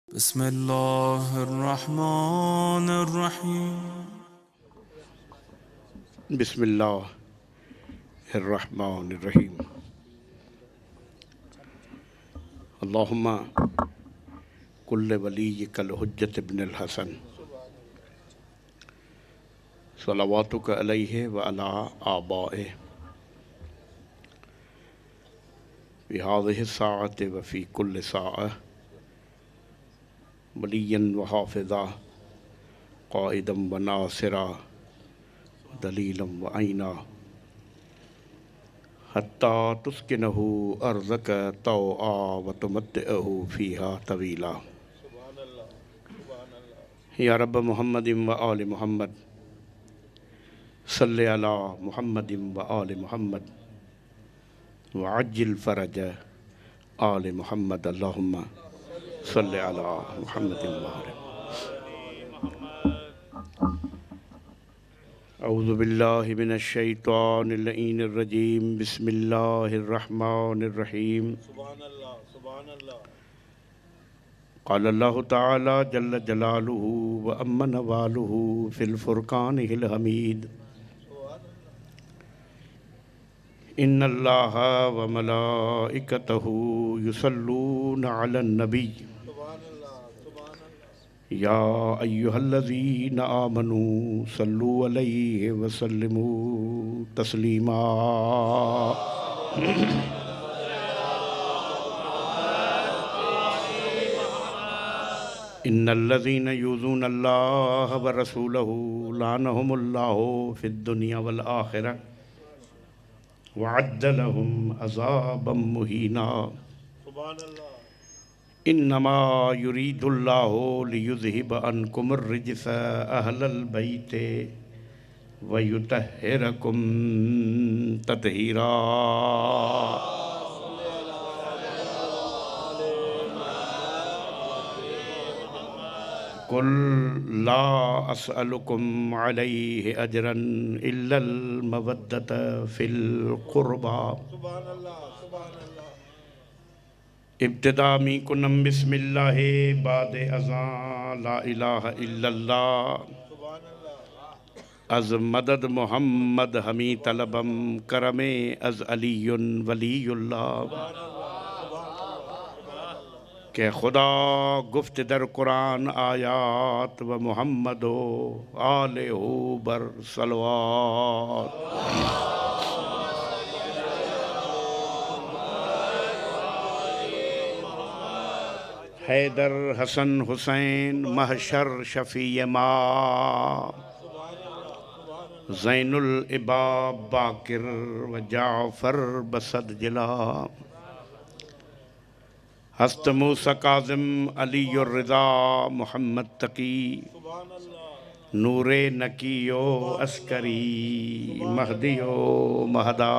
بسم الله الرحمن الرحيم. बिस्मिल्लाहिर्रहमानिर्रहीम। अल्लाहुम्मा कुल्ले वलीयिकल हुज्जत इब्नुल हसन सलावातुका अलैहि व अला आबाए फ़ी हाज़िहि साअति व फ़ी कुल्लि साअ वलिय्यन व हाफ़िज़ा क़ाइदम व नासिरा दलीलम व ऐना हत्ता तुस्किनहु अर्ज़क तौआ व तुमत्तिअहु फ़ीहा तवीला। या रब मुहम्मदिन व आलि मुहम्मद सल्लि अला मुहम्मदिन व आलि मुहम्मद व अज्जिल फ़रज आलि मुहम्मद। अल्लाहुम्मा सल्लि अला मुहम्मदिन व आलि। औज़ु बिल्लाहि मिनश शैतानिर लईनिर रजीम। बिस्मिल्लाहिर रहमानिर रहीम। क़ाल अल्लाहु तआला जल्ल जलालुहु व अम्मा नवालुहु फ़िल फ़ुरक़ानिहिल हमीद। इन्नल्लाहा व मलाइकतहु युसल्लूना अलन नबी या अय्युहल्लज़ीना आमनू सल्लू अलैहि व सल्लिमू तस्लीमा। इन्नल्लज़ीना युज़ूनल्लाह व रसूलहु लानहुमुल्लाहु फ़िद्दुनिया वल आखिरह व अद्द लहुम अज़ाबम मुहीना। इन्नमा युरीदुल्लाहु लियुज़हिब अन्कुमुर रिज्स अहलल बैति व युतहिरकुम तत्हीरा। कुल ला अस्अलुकुम अलैहि अजरन इल्लल मवद्दत फिल क़ुरबा। इब्तिदा मी कुनम बिस्मिल्लाहि बादे अज़ा ला इलाहा इल्लल्लाह अज़ मदद मोहम्मद हमी तलबम करमे अज़ अलीयुन वलीयुल्लाह। के खुदा गुफ्त दर कुरान आयात व मोहम्मदो आले हो बर सलवात। हैदर हसन हुसैन महशर शफ़ी मा ज़ैनुल इबाब बाकिर व जाफ़र बसद जिला। हस्त मूसा काज़िम अलीयुर रिज़ा मोहम्मद तकी नूरे नकियो अस्करी महदियो महदा।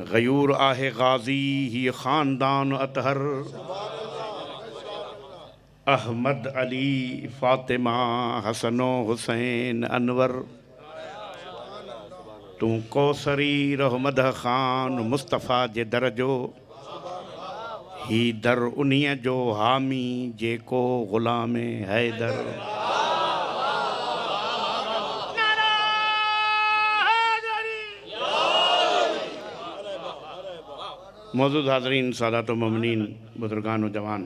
गयूर आहे गाजी ही ख़ानदान अतहर अहमद अली फ़ातिमा हसनो हुसैन अनवर। तू कौसरी रहमद ख़ान मुस्तफ़ा जे दरजो ही दर उन्हीअ जो हामी जेको ग़ुलाम हैदर। मौजूद हाज़रीन सादात व मोमिनीन बुज़ुर्गान व जवान,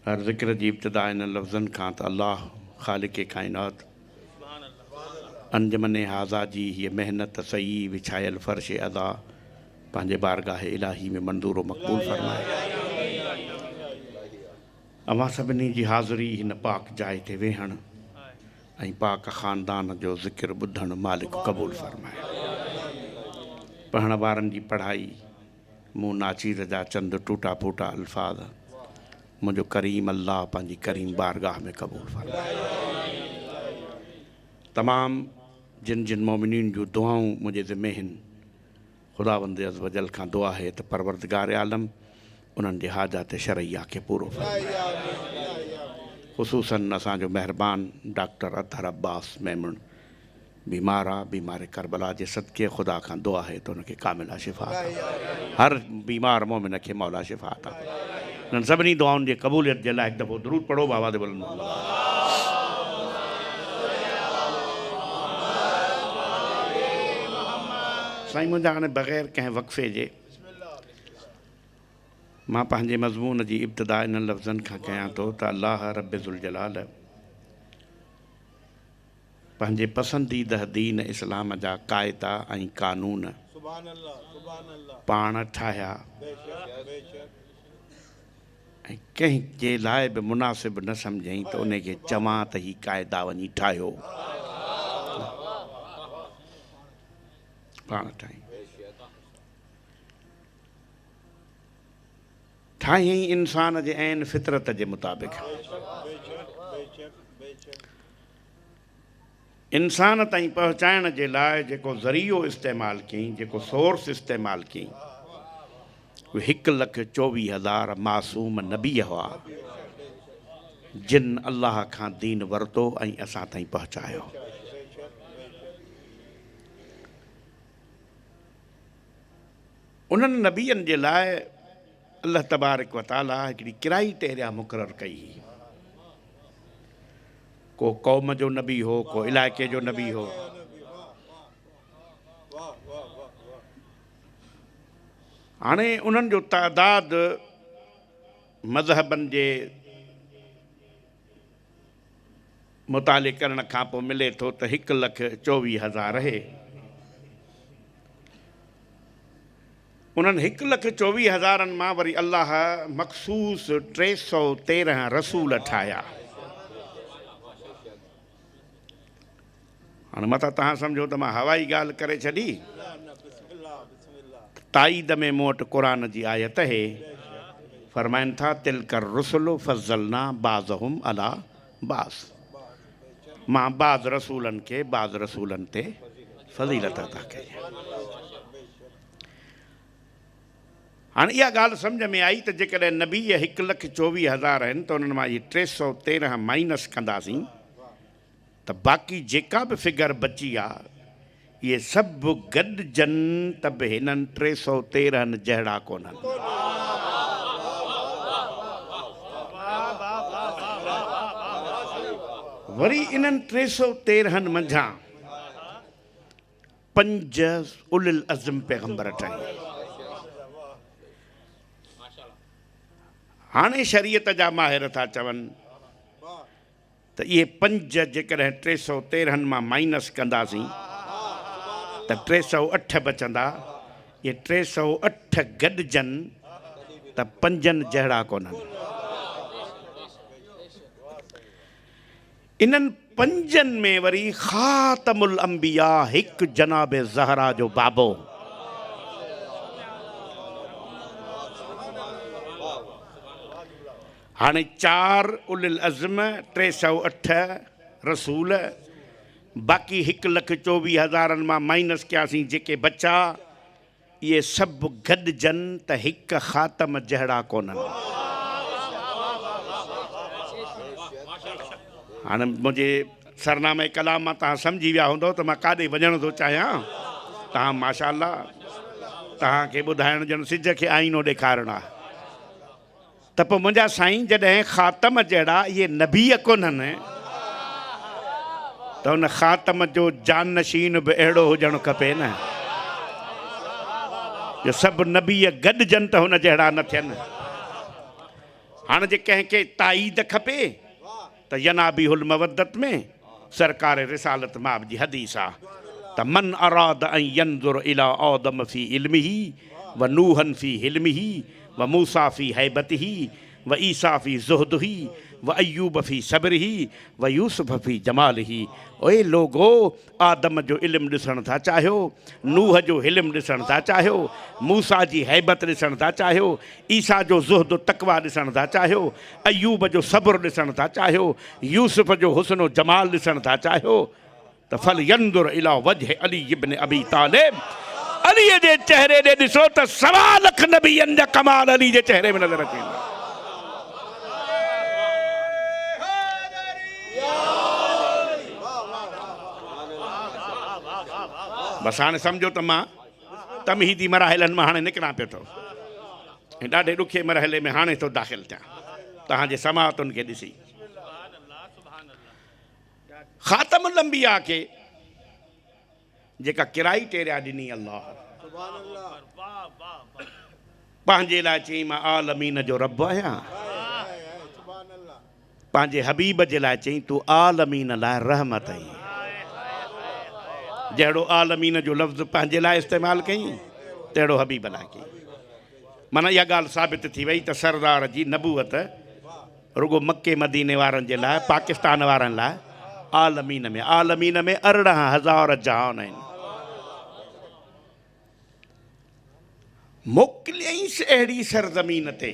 हर ज़िक्र जी इब्तिदा इन लफ़्ज़न खां त अल्लाह ख़ालिक़ काइनात अंजमन हाज़ा जी हीअ मेहनत सही विछायल फ़र्श अदा पंहिंजे बारगाह इलाही में मंज़ूर व मक़बूल फ़रमाए। अवां सभिनी जी हाज़िरी हिन पाक जाइ ते वेहण ऐं पाक ख़ानदान जो ज़िक्र ॿुधण मालिक क़बूल फ़रमाए। पढ़ण वारनि जी पढ़ाई मूं नाचीर जा चंद टूटा फूटा अल्फाज मुझो करीम अल्लाह पंहिंजी करीम बारगाह में क़बूल फ़रमाए। तमाम जिन जिन मोमिनीन जूं दुआऊं मुझे ज़िम्मे आहिनि, खुदावंद अज़ वजल खां दुआ है त परवरदिगार आलम उन्हनि जे हाजात शरइया खे पूरो फ़रमाए। ख़ुसूसन असांजो महिरबान डॉक्टर अतहर अब्बास मेमण बीमार आहे, बीमार करबला जे सदके ख़ुदा खां दुआ है तो उनखे कामिला शिफ़ा अता। हर बीमार मोमिन खे मौला शिफ़ा अता। इन्हनि सभिनी दुआउनि जे क़बूलियत जे लाइ हिकु दफ़ो दरूद पढ़ो बाबा दे बुलंद। साईं मुंहिंजा हाणे बग़ैर कंहिं वक़फ़े जे मां पंहिंजे मज़मून जी इब्तिदा इन्हनि लफ़्ज़नि खां कयां थो त अल्लाह रब्बे ज़ुल जलाल पंहिंजे पसंदीदा दीन इस्लाम जा क़ाइदा ऐं क़ानून पाण ठाहिया ऐं कंहिंजे लाइ बि मुनासिब न सम्झई त उनखे चवां त ही क़ाइदा वञी ठाहियो, पाण ठाहियईं इंसान जे ऐन फितरत जे मुताबिक़। इंसान ताईं पहुचाइण जे लाइ जेको ज़रियो इस्तेमालु कयईं, जेको सोर्स इस्तेमालु कयईं, उहे 1,24,000 मासूम नबी हुआ जिन अल्लाह खां दीन वरितो ऐं असां ताईं पहुचायो। उन्हनि नबियनि जे लाइ अल्लाह तबारक व तआला हिकिड़ी क्राइटेरिया मुक़ररु कई। को क़ौम जो नबी हो, को इलाइक़े जो नबी हो। हाणे उन्हनि जो तादाद मज़हबनि जे मुताले करण खां पोइ मिले थो त 1,24,000 आहे। उन्हनि 1,24,000 मां वरी अल्लाह मख़सूस 313 रसूल ठाहिया। हाणे मथां तव्हां सम्झो त मां हवाई ॻाल्हि करे छॾी, ताईद में मूं वटि क़ुर जी आयत है, फरमाइनि था तिलकर रुसुल फज़लना बाज़हुम अला बाज़, मां बाज़ रसूलनि खे बाज़ रसूलनि ते फ़ज़ीलत अता कई। हाणे इहा ॻाल्हि सम्झ में आई त जेकॾहिं नबी 1,24,000 आहिनि त उन्हनि मां इहे 313 माइनस कंदासीं त बाक़ी जेका बि फिगर बची आहे इहे सभु गॾिजनि त बि हिननि 313 जहिड़ा कोन्हनि। वरी इन्हनि 313 मंझां 5 उलिल अज़म पैगंबर ठाही। हाणे शरीयत जा माहिर था चवनि त इहे 5 जेकॾहिं 313 मां माइनस कंदासीं त 308 बचंदा। इहे 308 गॾिजनि त 5 जहिड़ा कोन्हनि। इन्हनि 5 में वरी ख़ातमुल अंबिया हिकु जनाब ज़हरा जो बाबो, हाणे 4 उलिल अज़म 308 रसूल, बाक़ी 1,24,000 मां माइनस कयासीं जेके बचा, इहे सभु गॾिजनि त हिकु ख़ातम जहिड़ा कोन्हनि। हाणे मुंहिंजे सरनामे कलाम मां तव्हां सम्झी विया हूंदव त मां काॾे वञण थो चाहियां। तव्हां माशाअल्लाह तव्हांखे ॿुधाइण ॼण सिज खे आईनो ॾेखारणो आहे त पोइ मुंहिंजा साईं जॾहिं ख़ातम जहिड़ा इहे नबी कोन्हनि त हुन ख़ातम जो जानशीन बि अहिड़ो हुजणु खपे न जो सभु नबी गॾिजनि त हुन जहिड़ा न थियनि। हाणे जे कंहिंखे ताईद खपे त यनाबिहुल मवद्दत में सरकार रिसालत माब जी हदीस आहे त मन अराद अन यंजुर इला आदम फी इल्मिही व नूहन फी हिल्मिही व मूसा फी हैबतिही व ईसा फी ज़ुहदिही व अय्यूब फी सब्रिही व यूसुफ फी जमालिही। ओए लोगो, आदम जो इल्मु ॾिसणु था चाहियो, नूह जो हिल्म ॾिसणु था चाहियो, मूसा जी हैबत ॾिसणु था चाहियो, ईसा जो ज़ुहद तक़वा ॾिसणु था चाहियो, अय्यूब जो सब्र ॾिसणु था चाहियो, यूसुफ जो हुस्न जमाल ॾिसणु था चाहियो त फल यंदुर इला वजह अली इब्न अबी तालिब, अलीअ जे चेहरे ॾे ॾिसो त 1.25 लख नबीअनि जा कमाल अली जे चेहरे में नज़र अचे। बसि हाणे सम्झो त मां तमहीदी मराहिलनि मां हाणे निकिरां पियो थो ऐं ॾाढे ॾुखे मरहले में हाणे थो दाख़िल थियां तव्हांजे समाअतुनि खे ॾिसी ख़ातमुल अंबिया खे जेका किराई टेरिया ॾिनी अल्लाह पंहिंजे लाइ चई मां आलमीन जो रब आहियां पंहिंजे हबीब जे लाइ चई तूं आलमीन लाइ रहमत आई जहिड़ो आलमीन जो लफ़्ज़ पंहिंजे लाइ इस्तेमालु कई तहिड़ो हबीब लाइ कई माना इहा ॻाल्हि साबित थी वई त सरदार जी नबूअत रुगो मके मदीने वारनि जे लाइ पाकिस्तान वारनि लाइ आलमीन में 18,000 जहान आहिनि मोकिलियईंसि अहिड़ी सरज़मीन ते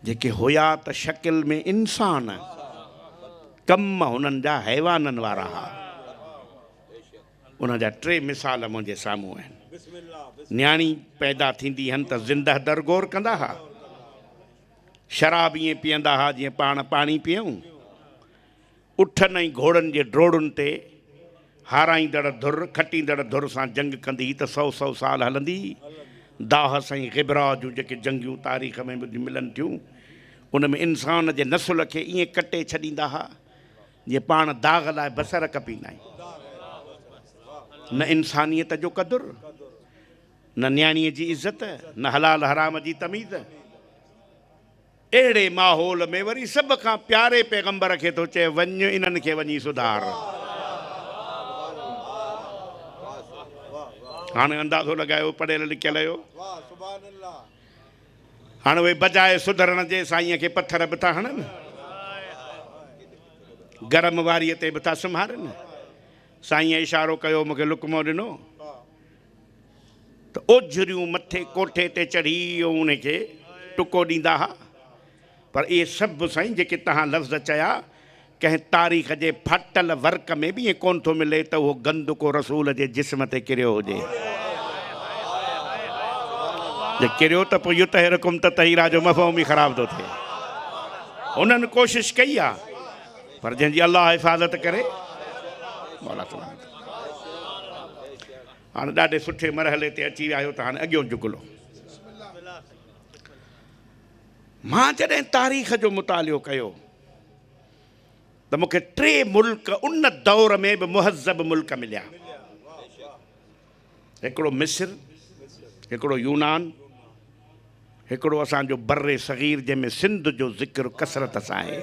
जेके हुया त शकिल में इंसान कम हुननि जा हैवाननि वारा हुआ उन जा 3 मिसाल मुंहिंजे साम्हूं आहिनि न्याणी पैदा थींदी हन त ज़िंदह दरगोर कंदा हुआ शराब ईअं पीअंदा हुआ जीअं पाण पाणी पीऊं उठनि ऐं घोड़नि जे ड्रोड़ुनि ते हाराईंदड़ धुर खटींदड़ धुर सां जंग कंदी त 100 साल हलंदी दाह साईं गिबरा जूं जेके जंगियूं तारीख़ में मिलनि थियूं उन में इंसान जे नसुल खे ईअं कटे छॾींदा हुआ जीअं पाण दाग़ लाइ बसर कपींदा आहियूं न इंसानियत जो क़दुरु न न्याणीअ जी इज़त न हलाल हराम जी तमीज़ अहिड़े माहौल में वरी सभ खां प्यारे पैगंबर खे थो चए वञ इन्हनि खे वञी सुधार हाणे अंदाज़ो लॻायो पढ़ियल लिखियल जो हाणे उहे बजाए सुधरण जे साईंअ खे पथर बि था हणनि गरम वारीअ ते बि था सुम्हारनि साईं इशारो कयो मूंखे लुकमो ॾिनो त ओझरियूं मथे कोठे ते चढ़ी उनखे टुको ॾींदा हुआ पर इहे सभु साईं जेके तव्हां लफ़्ज़ चया कंहिं तारीख़ जे फाटल वर्क में बि ईअं कोन थो मिले त उहो गंद को रसूल जे जिस्म ते किरियो हुजे जे किरियो त पोइ इहो तहिरकुम त तहीरा जो मफ़हूम ई ख़राबु थो थिए उन्हनि कोशिशि कई आहे पर जंहिंजी अलाह हिफ़ाज़त करे हाणे ॾाढे सुठे मरहले ते अची विया आहियो त हाणे अॻियो जुगलो मां जॾहिं तारीख़ जो मुतालियो कयो त मूंखे 3 मुल्क उन दौर में बि मुहज़ब मुल्क मिलिया हिकिड़ो मिस्र हिकिड़ो यूनान हिकिड़ो असांजो बर्रे सग़ीर जंहिंमें सिंध जो ज़िक्र कसरत सां आहे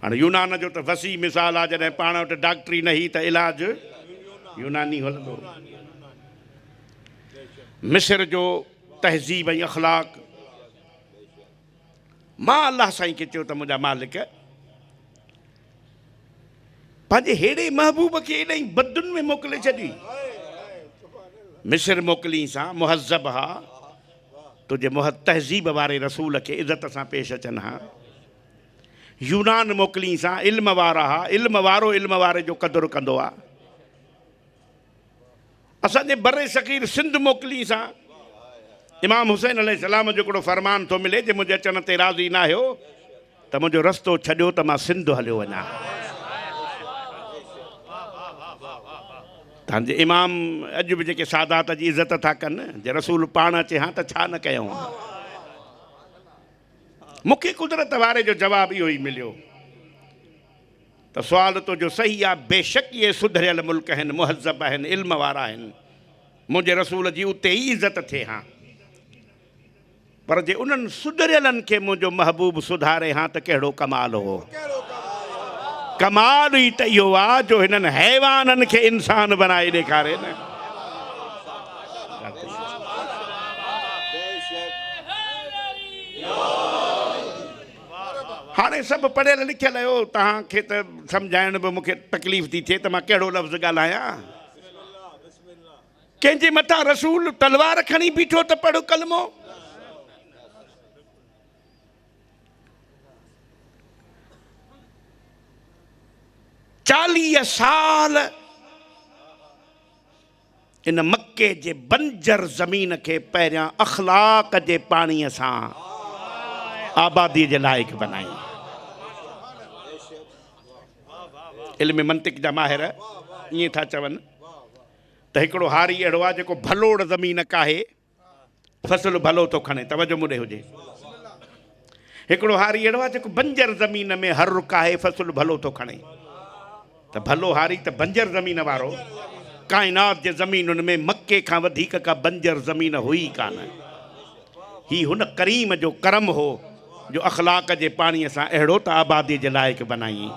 हाणे यूनान जो त वसी मिसाल आहे जॾहिं पाण वटि डॉक्टरी न ही त इलाजु यूनानी हलंदो मिस्र जो तहज़ीब ऐं अख़लाक मां अलाह साईं खे चयो त मुंहिंजा मालिक पंहिंजे हेड़े महबूब खे एॾाई बदुनि में मोकिले छॾी मिस्र मोकिली सां मुहज़ब हा तुंहिंजे तहज़ीब वारे रसूल खे इज़त सां पेश अचनि हा यूनान मोकिली सां इल्म वारा हा इल्म वारो इल्म वारे जो क़दुरु कंदो आहे असांजे बर्रे सग़ीर सिंध मोकिली सां इमाम हुसैन अलैहिस्सलाम जो हिकिड़ो फरमान थो मिले जे मुंहिंजे अचण ते राज़ी न आहियो त मुंहिंजो रस्तो छॾियो त मां सिंध हलियो वञा तव्हांजे इमाम अॼु बि जेके सादात जी इज़त था कनि जे रसूल पाण अचे हा त छा न कयूं मूंखे कुदरत वारे जो जवाबु इहो ई मिलियो त सुवाल तो जो सही आहे बेशक इहे सुधरियल मुल्क आहिनि मुहज़ब आहिनि इल्म वारा आहिनि मुंहिंजे रसूल जी उते ई इज़त थिए हा पर जे उन्हनि सुधरियलनि खे मुंहिंजो महबूब सुधारे हा त कहिड़ो कमाल हो कमाल ई त इहो आहे जो हिननि हैवाननि खे इंसान बनाए ॾेखारे न हाणे सभु पढ़ियल लिखियल आहियो तव्हांखे त सम्झाइण बि मूंखे तकलीफ़ थी थिए त मां कहिड़ो लफ़्ज़ ॻाल्हायां कंहिंजे मथां रसूल तलवार खणी बीठो त पढ़ कलमो 40 साल इन मक्के जे बंजर ज़मीन के पहिरियां अख़लाक जे पाणीअ सां आबादी जे लाइक़ बनाई इल्म मंतिक जा माहिर ईअं था चवनि त हिकिड़ो हारी अहिड़ो आहे जेको भलोड़ ज़मीन काहे फसल भलो थो खणे, तवजो मूं ॾे हुजे। हिकिड़ो हारी अहिड़ो आहे जेको बंजर ज़मीन में हर काहे फसल भलो थो खणे। त भलो हारी त बंजर ज़मीन वारो, काइनात जे ज़मीनुनि में मके खां वधीक का बंजर ज़मीन हुई कान। ही हुन करीम जो करम हो जो अख़लाक़ जे पाणीअ सां अहिड़ो त आबादी जे लाइक़ु बनाई,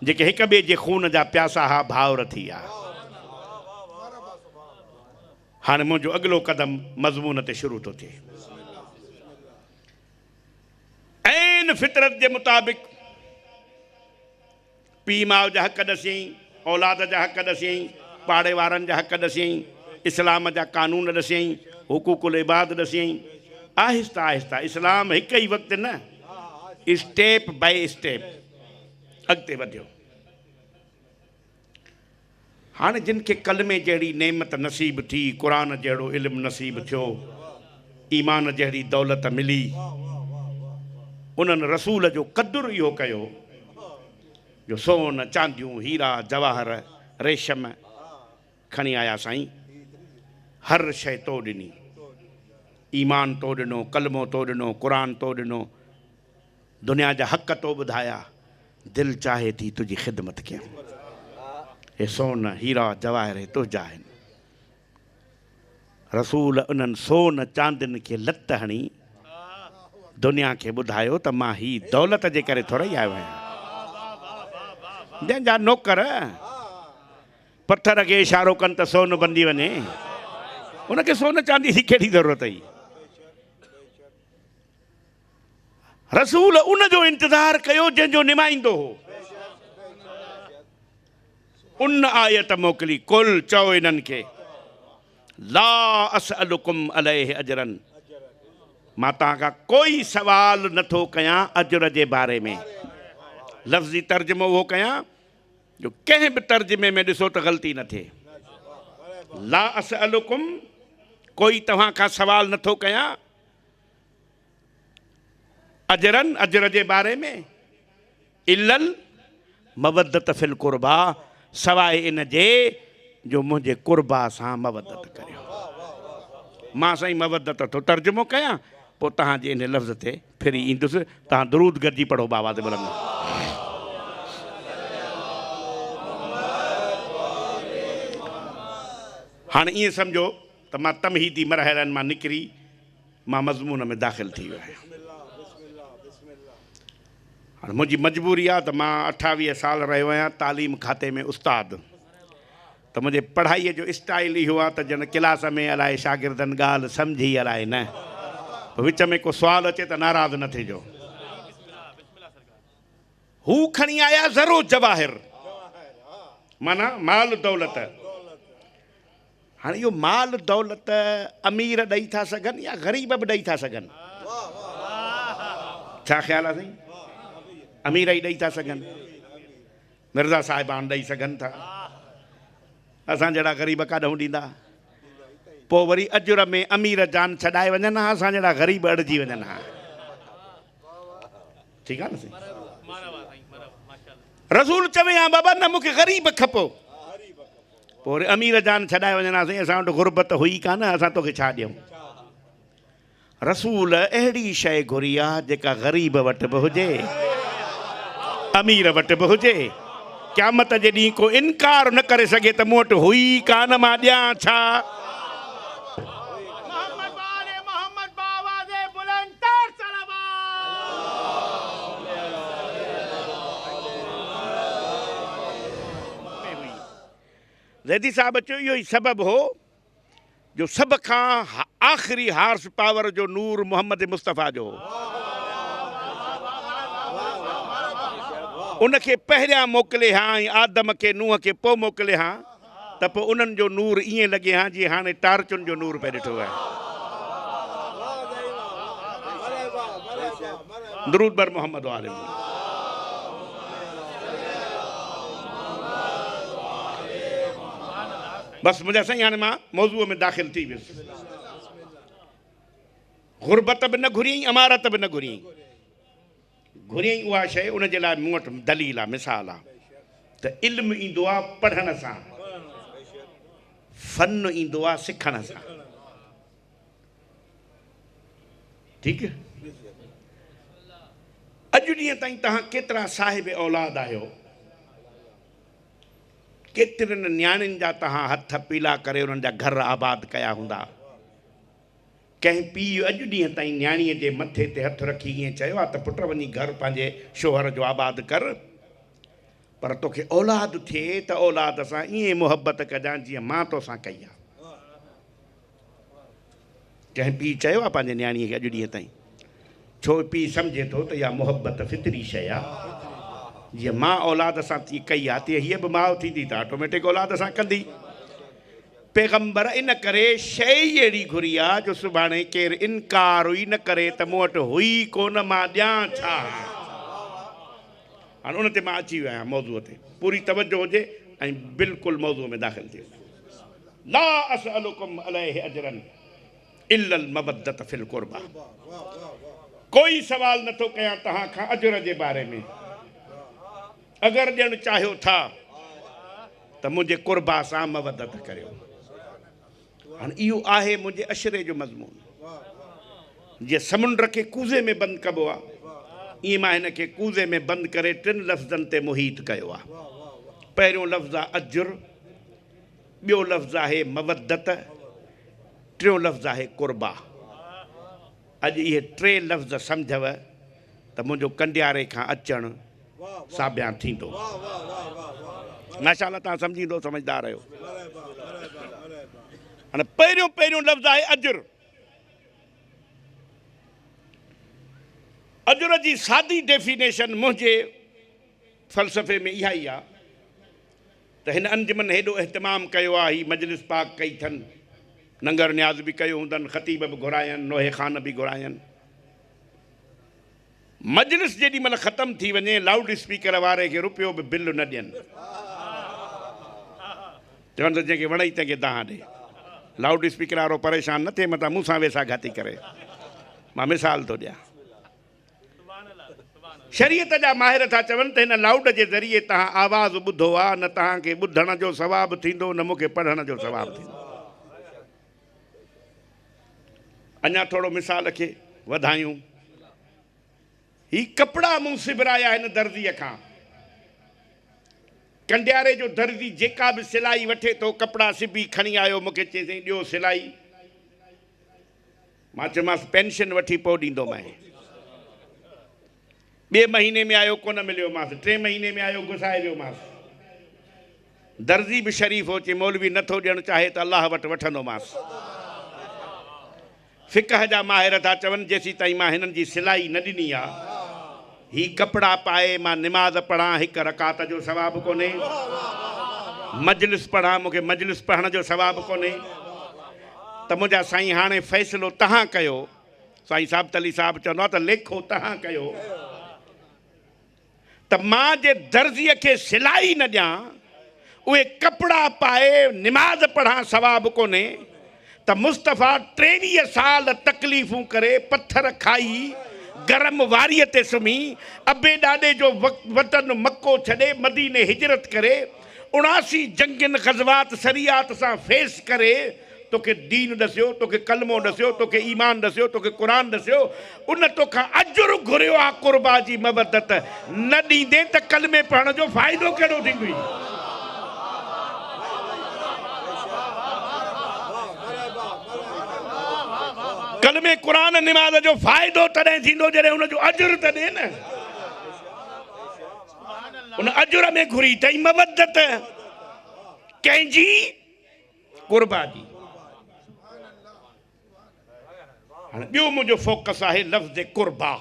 जेके हिक ॿिए जे खून जा प्यासा हा भाउर थी विया। हाणे मुंहिंजो अॻिलो क़दम मज़मून ते शुरू थो थिए। ऐन फितरत जे मुताबिक़ पीउ माउ जा हक़ ॾसियईं, औलाद जा हक़ ॾसियईं, पाड़े वारनि जा हक़ ॾसियईं, इस्लाम जा कानून ॾसियईं, हुकूकुल इबाद ॾसियईं। आहिस्ता आहिस्ता इस्लाम हिकु ई वक़्तु न, स्टेप बाय स्टेप अॻिते वधियो। हाणे जिन खे कलमे जहिड़ी नेमत नसीब थी, क़ुरान जहिड़ो इल्मु नसीब थियो, ईमान जहिड़ी दौलत मिली, उन्हनि रसूल जो क़दुरु इहो कयो जो सोन चांदियूं हीरा जवाहर रेशम खणी आया साईं, हर शइ तो ॾिनी, ईमान तो ॾिनो, कलमो तो ॾिनो, क़ुरान तो ॾिनो, दुनिया जा हक़ तो ॿुधाया। दिलि चाहे थी तुंहिंजी ख़िदमत कयां। हे सोन हीरा जवाहर हे तुंहिंजा आहिनि। रसूल उन्हनि सोन चांदियुनि खे लत हणी दुनिया खे ॿुधायो त मां ही दौलत जे करे थोरा ई आयो आहियां। जंहिंजा नौकर पथर खे इशारो कनि त सोन बंदी वञे, उनखे सोन चांदी जी कहिड़ी ज़रूरत हुई। रसूल उनजो इंतज़ारु कयो जंहिंजो निमाइंदो हो। उन आयत मोकिली, कुल चओ इन्हनि खे ला असअलुकुम अलैहि अजरन, मां तव्हांखां कोई सवाल नथो कयां अजर जे बारे में। लफ़्ज़ी तर्जुमो उहो कयां जो कंहिं बि तर्जुमे में ॾिसो त ग़लती न थिए। ला असअलुकुम, कोई तव्हां खां सवाल नथो कयां अजरन, अजर जे बारे में, इल्लल मवद्दत फिल कुर्बा, सवाइ इन जे जो मुंहिंजे कुर्बा सां मवद्दत करियो। मां साईं मवद्दत थो तर्जुमो कयां, पोइ तव्हांजे इन लफ़्ज़ ते फिरी ईंदुसि। तव्हां दरूद गॾिजी पढ़ो बाबा ते बुलंद। हाणे ईअं सम्झो त मां तमहीदी मरहलनि मां निकिरी मां मज़मून में दाख़िल थी वियो आहियां। हाणे मुंहिंजी मजबूरी आहे त मां 28 साल रहियो आहियां तालीम खाते में उस्ताद। त मुंहिंजे पढ़ाईअ जो स्टाइल इहो आहे त ॼण क्लास में अलाए शागिर्दनि ॻाल्हि सम्झी अलाए न, विच में को सुवाल अचे त नाराज़ न थिजो। हू खणी आया ज़रो जवाहिर, माना माल दौलत। हाणे इहो माल दौलत अमीर ॾेई था सघनि या ग़रीब बि ॾेई था सघनि? छा ख़्याल आहे साईं? अमीर ई ॾेई था सघनि, मिर्ज़ा साहिबान ॾेई सघनि था, असां जहिड़ा ग़रीब काॾूं ॾींदा? पोइ वरी अजुर में अमीर जान छॾाए वञनि हा, असां जहिड़ा ग़रीब अड़िजी वञनि हा। ठीकु आहे न साईं? रसूल चवे हा बाबा न मूंखे ग़रीब खपो, पोइ वरी अमीर जान छॾाए वञनि हा, साईं असां वटि गुरबत हुई कान, असां तोखे छा ॾियूं? रसूल अहिड़ी शइ घुरी आहे जेका ग़रीब वटि बि हुजे, अमीर वटि बि हुजे। क़यामत जे ॾींहुं को इनकार न करे सघे त मूं वटि हुई कान, मां ॾियां छा? ज़ैदी साहब चयो इहो ई सबबु हो जो सभ खां आख़िरी हार्स पावर जो नूर मोहम्मद मुस्तफ़ा जो हो। उनखे पहिरियां मोकिले हा ऐं आदम खे नूह खे पोइ मोकिले हा, त पोइ उन्हनि जो नूर ईअं लॻे हा जीअं हाणे टार्चुनि जो नूर पिया ॾिठो आहे। दरूद बर मोहम्मद वाले। बसि मुंहिंजा साईं हाणे मां मौज़ूअ में दाख़िल थी वियुसि। गुरबत बि न घुरियईं, अमारत बि न घुरियईं, घुरियई उहा शइ उन जे लाइ मूं वटि दलील आहे मिसाल आहे त इल्मु ईंदो आहे पढ़ण सां फन ईंदो आहे सिखण सां ठीकु अॼु ॾींहं ताईं तव्हां केतिरा साहिब औलाद आहियो केतिरनि नियाणियुनि जा तव्हां हथ पीला करे उन्हनि जा घर आबाद कया हूंदा कंहिं पीउ अॼु ॾींहं ताईं नियाणीअ जे मथे ते हथु रखी ईअं चयो आहे त पुटु वञी घर पंहिंजे शोहर जो आबाद कर पर तोखे औलाद थिए त औलाद सां ईअं मुहबत कजांइ जीअं मां तोसां कई आहे कंहिं पीउ चयो आहे पंहिंजे नियाणीअ खे अॼु ॾींहं ताईं छो पीउ सम्झे थो त इहा मुहबत फितरी शइ आहे जीअं मां औलाद सां थी कई आहे तीअं हीअ बि माउ थींदी त ऑटोमेटिक औलाद सां कंदी पैगंबर इन करे शइ ई अहिड़ी घुरी आहे जो सुभाणे केरु इनकार ई न करे त मूं वटि हुई कोन मां ॾियां छा हाणे उन ते मां अची वियो आहियां मौज़ूअ ते पूरी तवजो हुजे ऐं बिल्कुलु मौज़ूअ में दाख़िल थियो ला असअलुकुम अलैहि अजरन इल्लल मवद्दत फिल कुर्बा कोई सवाल नथो कयां तव्हां खां अजर जे बारे में अगरि ॾियणु चाहियो था त मुंहिंजे कुर्बा सां मवदत करियो हाणे इहो आहे मुंहिंजे अशरे जो मज़मून जीअं समुंड खे कूज़े में बंदि कबो आहे ईअं मां हिन खे कूज़े में बंदि करे 3 लफ़्ज़नि ते मुहीत कयो आहे पहिरियों लफ़्ज़ आहे अजुर ॿियो लफ़्ज़ आहे मवदत टियों लफ़्ज़ आहे कुर्बा अॼु इहे 3 लफ़्ज़ सम्झव त मुंहिंजो कंडियारे खां अचणु साबियां थींदो माशाअल्लाह तव्हां सम्झींदो समझदार आहियो हाणे पहिरियों लफ़्ज़ आहे अजुर अजुर जी सादी डेफिनेशन मुंहिंजे फ़लसफ़े में इहा ई आहे त हिन अंजुमन हेॾो एहतमाम कयो आहे हीअ मजलिस पाक कई अथनि नंगर न्याज़ बि कयो हूंदनि ख़तीब बि घुरायनि नोहे ख़ान बि घुरायनि मजलिस जेॾी महिल ख़तमु थी वञे लाउड स्पीकर वारे खे रुपयो बि बिल न ॾियनि चवनि त जंहिंखे वणई तंहिंखे तव्हां ॾे लाउड स्पीकर वारो परेशान न थिए मथां मूंसां वेसा घाती करे मां मिसाल थो ॾियां शरीयत जा माहिर था चवनि त हिन लाउड जे ज़रिए तव्हां आवाज़ ॿुधो आहे न तव्हांखे ॿुधण जो सवाबु थींदो न मूंखे पढ़ण जो सवाबु थींदो अञा थोरो मिसाल खे वधायूं ही कपिड़ा मूं सिबराया हिन दर्ज़ीअ खां कंडियारे जो दर्ज़ी जेका बि सिलाई वठे थो कपिड़ा सिबी खणी आयो मूंखे चए साईं ॾियो सिलाई मां चयोमांसि पेंशन वठी पोइ ॾींदोमांइ 2 महीने में आयो कोन मिलियोमांसि 3 महीने में आयो घुसाए वियोमांसि दर्ज़ी बि शरीफ़ हो चई मौलवी नथो ॾियणु चाहे त अलाह वटि वठंदोमांसि फ़िक़ह जा माहिर था चवनि जेसीं ताईं मां हिननि जी सिलाई न ॾिनी आहे ही कपिड़ा पाए मां निमाज़ पढ़ां 1 रकात जो सवाबु कोन्हे मजलिस पढ़ां मूंखे मजलिस पढ़ण जो सवाबु कोन्हे त मुंहिंजा साईं हाणे फ़ैसिलो तव्हां कयो साईं साहिब तली साहिब चवंदो आहे त लेखो तव्हां कयो त मां जे दर्ज़ीअ खे सिलाई न ॾियां उहे कपिड़ा पाए निमाज़ पढ़ां सवाबु कोन्हे त मुस्तफ़ा 23 साल तकलीफ़ूं करे पत्थर खाई गरम वारीअ ते सुम्ही अबे ॾाॾे जो वतन मको छॾे मदीने हिजरत करे 79 जंगियुनि ग़ज़वात सरियात सां फेस करे तोखे दीन ॾसियो तोखे कलमो ॾसियो तोखे ईमान ॾसियो तोखे क़ुरान ॾसियो उन तोखां अजुर घुरियो आहे कुर्बा जी मवदत न ॾींदे त कलमे पढ़ण जो फ़ाइदो कहिड़ो थींदो कलमे क़ुरान निमाज़ जो फ़ाइदो तॾहिं थींदो जॾहिं हुनजो अजुर त ॾे न उन अजुर में घुरी अथई मवदत कंहिंजी कुर्बा जी हाणे ॿियो मुंहिंजो फोकस आहे लफ़्ज़ कुर्बा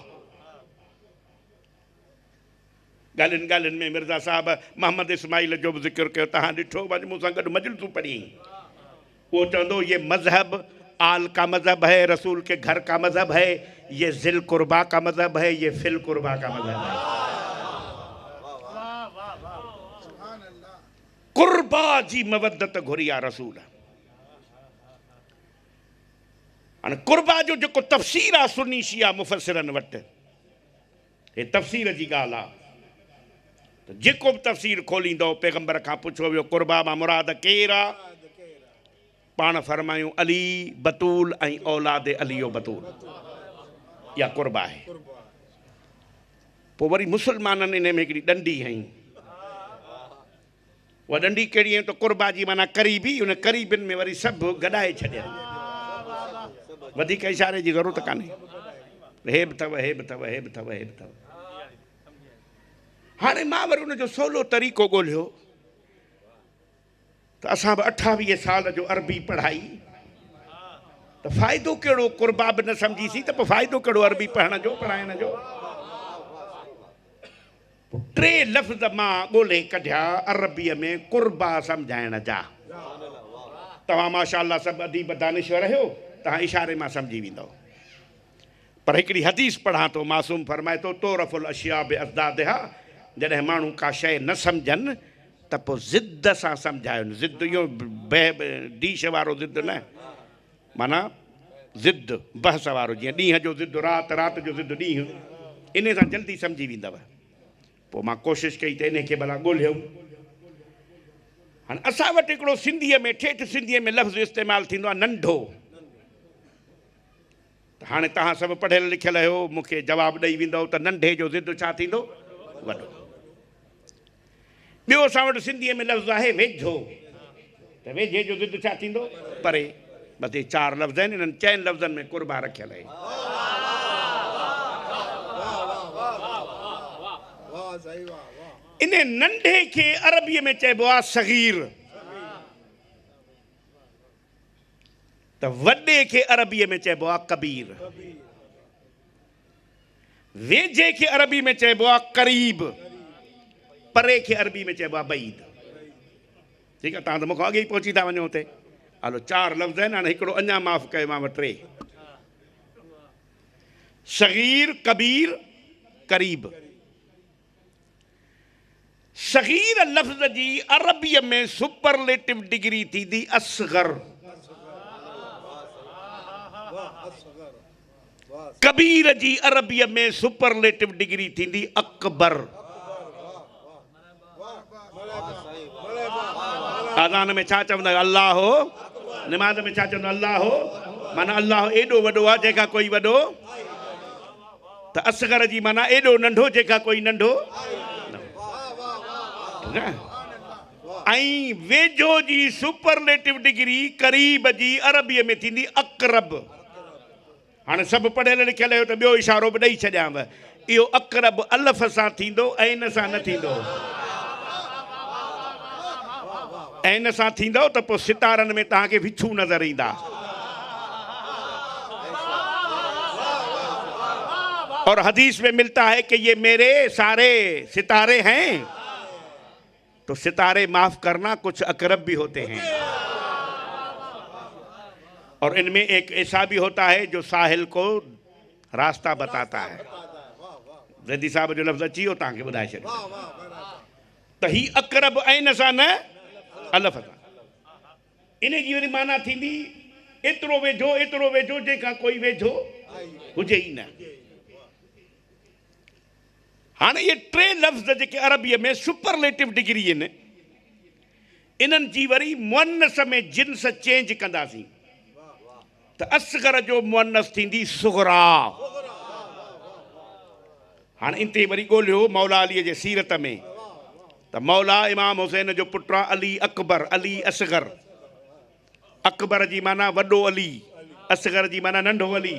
ॻाल्हियुनि ॻाल्हियुनि में मिर्ज़ा साहिब मोहम्मद इस्माइल जो बि ज़िक्र कयो तव्हां ॾिठो मूंसां गॾु मजलिसूं पढ़ी वो चवंदो ये मज़हब आल का मज़हब है रसूल के घर का मज़हब है ये ज़िल कुर्बा का मज़हब है ये फिल कुर्बा का मज़हब है कुर्बा जी मवदत घुरी आहे रसूल हाणे कुर्बा जो जेको तफ़सीर आहे सुन्नी शिया मुफ़सिरनि वटि ये तफ़सीर जी ॻाल्हि आहे। त जेको बि तफ़सीर खोलींदो पैगंबर खां पुछो वियो कुर्बा मां मुराद केरु आहे? पाण फरमायूं अली बतूल ऐं औलाद अलियो बतूल, इहा कुर्बा आहे। पोइ वरी मुस्लमाननि इन में हिकिड़ी ॾंडी हई। उहा ॾंडी कहिड़ी आहे त कुर्बा जी माना क़रीबी, उन क़रीबियुनि में वरी सभु गॾाए छॾिया, वधीक इशारे जी ज़रूरत कान्हे। हे बि अथव, हे बि अथव, हे बि अथव, हे बि अथव। हाणे मां वरी उनजो सवलो तरीक़ो ॻोल्हियो त असां बि 28 साल जो अरबी पढ़ाई, त फ़ाइदो कहिड़ो कुर्बा बि न सम्झीसीं त पोइ फ़ाइदो कहिड़ो अरबी पढ़ण जो, पढ़ाइण जो। 3 लफ़्ज़ मां ॻोल्हे कढिया अरबीअ में कुर्बा सम्झाइण जा। तव्हां माशाअल्लाह सभु अदीब दानिश्वर आहियो, तव्हां इशारे मां सम्झी वेंदव। पर हिकिड़ी हदीस पढ़ां थो, मासूम फरमाए थो तोरफ़ुल अशिया बि अज़दादिहा, जॾहिं माण्हू का शइ न सम्झनि त पोइ ज़िद सां सम्झायोनि। ज़िद इहो डीश वारो ज़िद न, माना ज़िद बहस वारो, जीअं ॾींहं जो ज़िद राति, राति जो ज़िद ॾींहुं, इन सां जल्दी सम्झी वेंदव। पोइ मां कोशिशि कई त इन खे भला ॻोल्हियूं। हाणे असां वटि हिकिड़ो सिंधीअ में, ठेठ सिंधीअ में लफ़्ज़ इस्तेमालु थींदो आहे नंढो। त हाणे तव्हां सभु पढ़ियल लिखियल आहियो, मूंखे जवाबु ॾेई वेंदव त नंढे जो ज़िद छा थींदो? वॾो। ॿियो असां वटि सिंधीअ में लफ़्ज़ आहे वेझो, त वेझे जो ज़िद छा थींदो? परे। बस ये 4 लफ़्ज़ आहिनि, इन्हनि 4 लफ़्ज़नि में कुर्बा रखियल आहे। इन नंढे खे अरबीअ में चइबो आहे सगीर, त वॾे खे अरबीअ में चइबो आहे कबीर। वेझे खे अरबी में चइबो आहे करीब, परे खे अरबी में चइबो आहे बईद। ठीकु आहे, तव्हां त मूंखां अॻे ई पहुची था वञो हुते। हलो 4 लफ़्ज़ आहिनि, हाणे हिकिड़ो अञा माफ़ु कयोमांव 3, सगीर, कबीर, करीब। सगीर लफ़्ज़ जी अरबीअ में सुपरलेटिव डिग्री थींदी असगर, कबीर जी अरबीअ में सुपरलेटिव डिग्री थींदी अकबर। आज़ान में छा चवंदा आहियो? अल्लाह हो। निमाज़ में छा चवंदा? अल्लाह हो। माना अल्लाह एॾो वॾो आहे जेका कोई वॾो, त असगर जी माना एॾो नंढो जेका कोई नंढो। ऐं वेझो जी सुपरलेटिव डिग्री करीब जी अरबीअ में थींदी अकरब। हाणे सभु पढ़ियल लिखियल आहियो त ॿियो इशारो बि ॾेई छॾियांव, इहो अकरब अलफ़ सां थींदो, ऐन सां न थींदो। ऐन सां थींदो त पोइ सितारनि में तव्हांखे विछू नज़र ईंदा। और हदीस में मिलता है कि ये मेरे सारे सितारे हैं, तो सितारे माफ करना कुछ अकरब भी होते हैं। और इनमें एक ऐसा भी होता है जो साहिल को रास्ता बताता है। जदी साहब जो लफ्ज़ अची वियो तव्हांखे ॿुधाए छॾियो त ही अकरब ऐन सां न अलफ़ सां। इन जी वरी माना थींदी एतिरो वेझो जेका कोई वेझो हुजे ई न। हाणे ये 3 लफ़्ज़ जेके अरबीअ में सुपरलेटिव डिग्री आहिनि, इन्हनि जी वरी मुअन्नस में जिन्स चेंज कंदासीं त असगर जो मुअन्नस थींदी सुगरा। हाणे इते वरी ॻोल्हियो मौला अलीअ जे सीरत में त मौला इमाम हुसैन जो पुटु आहे अली अकबर, अली असगर। अकबर जी माना वॾो अली, असगर जी माना नंढो अली।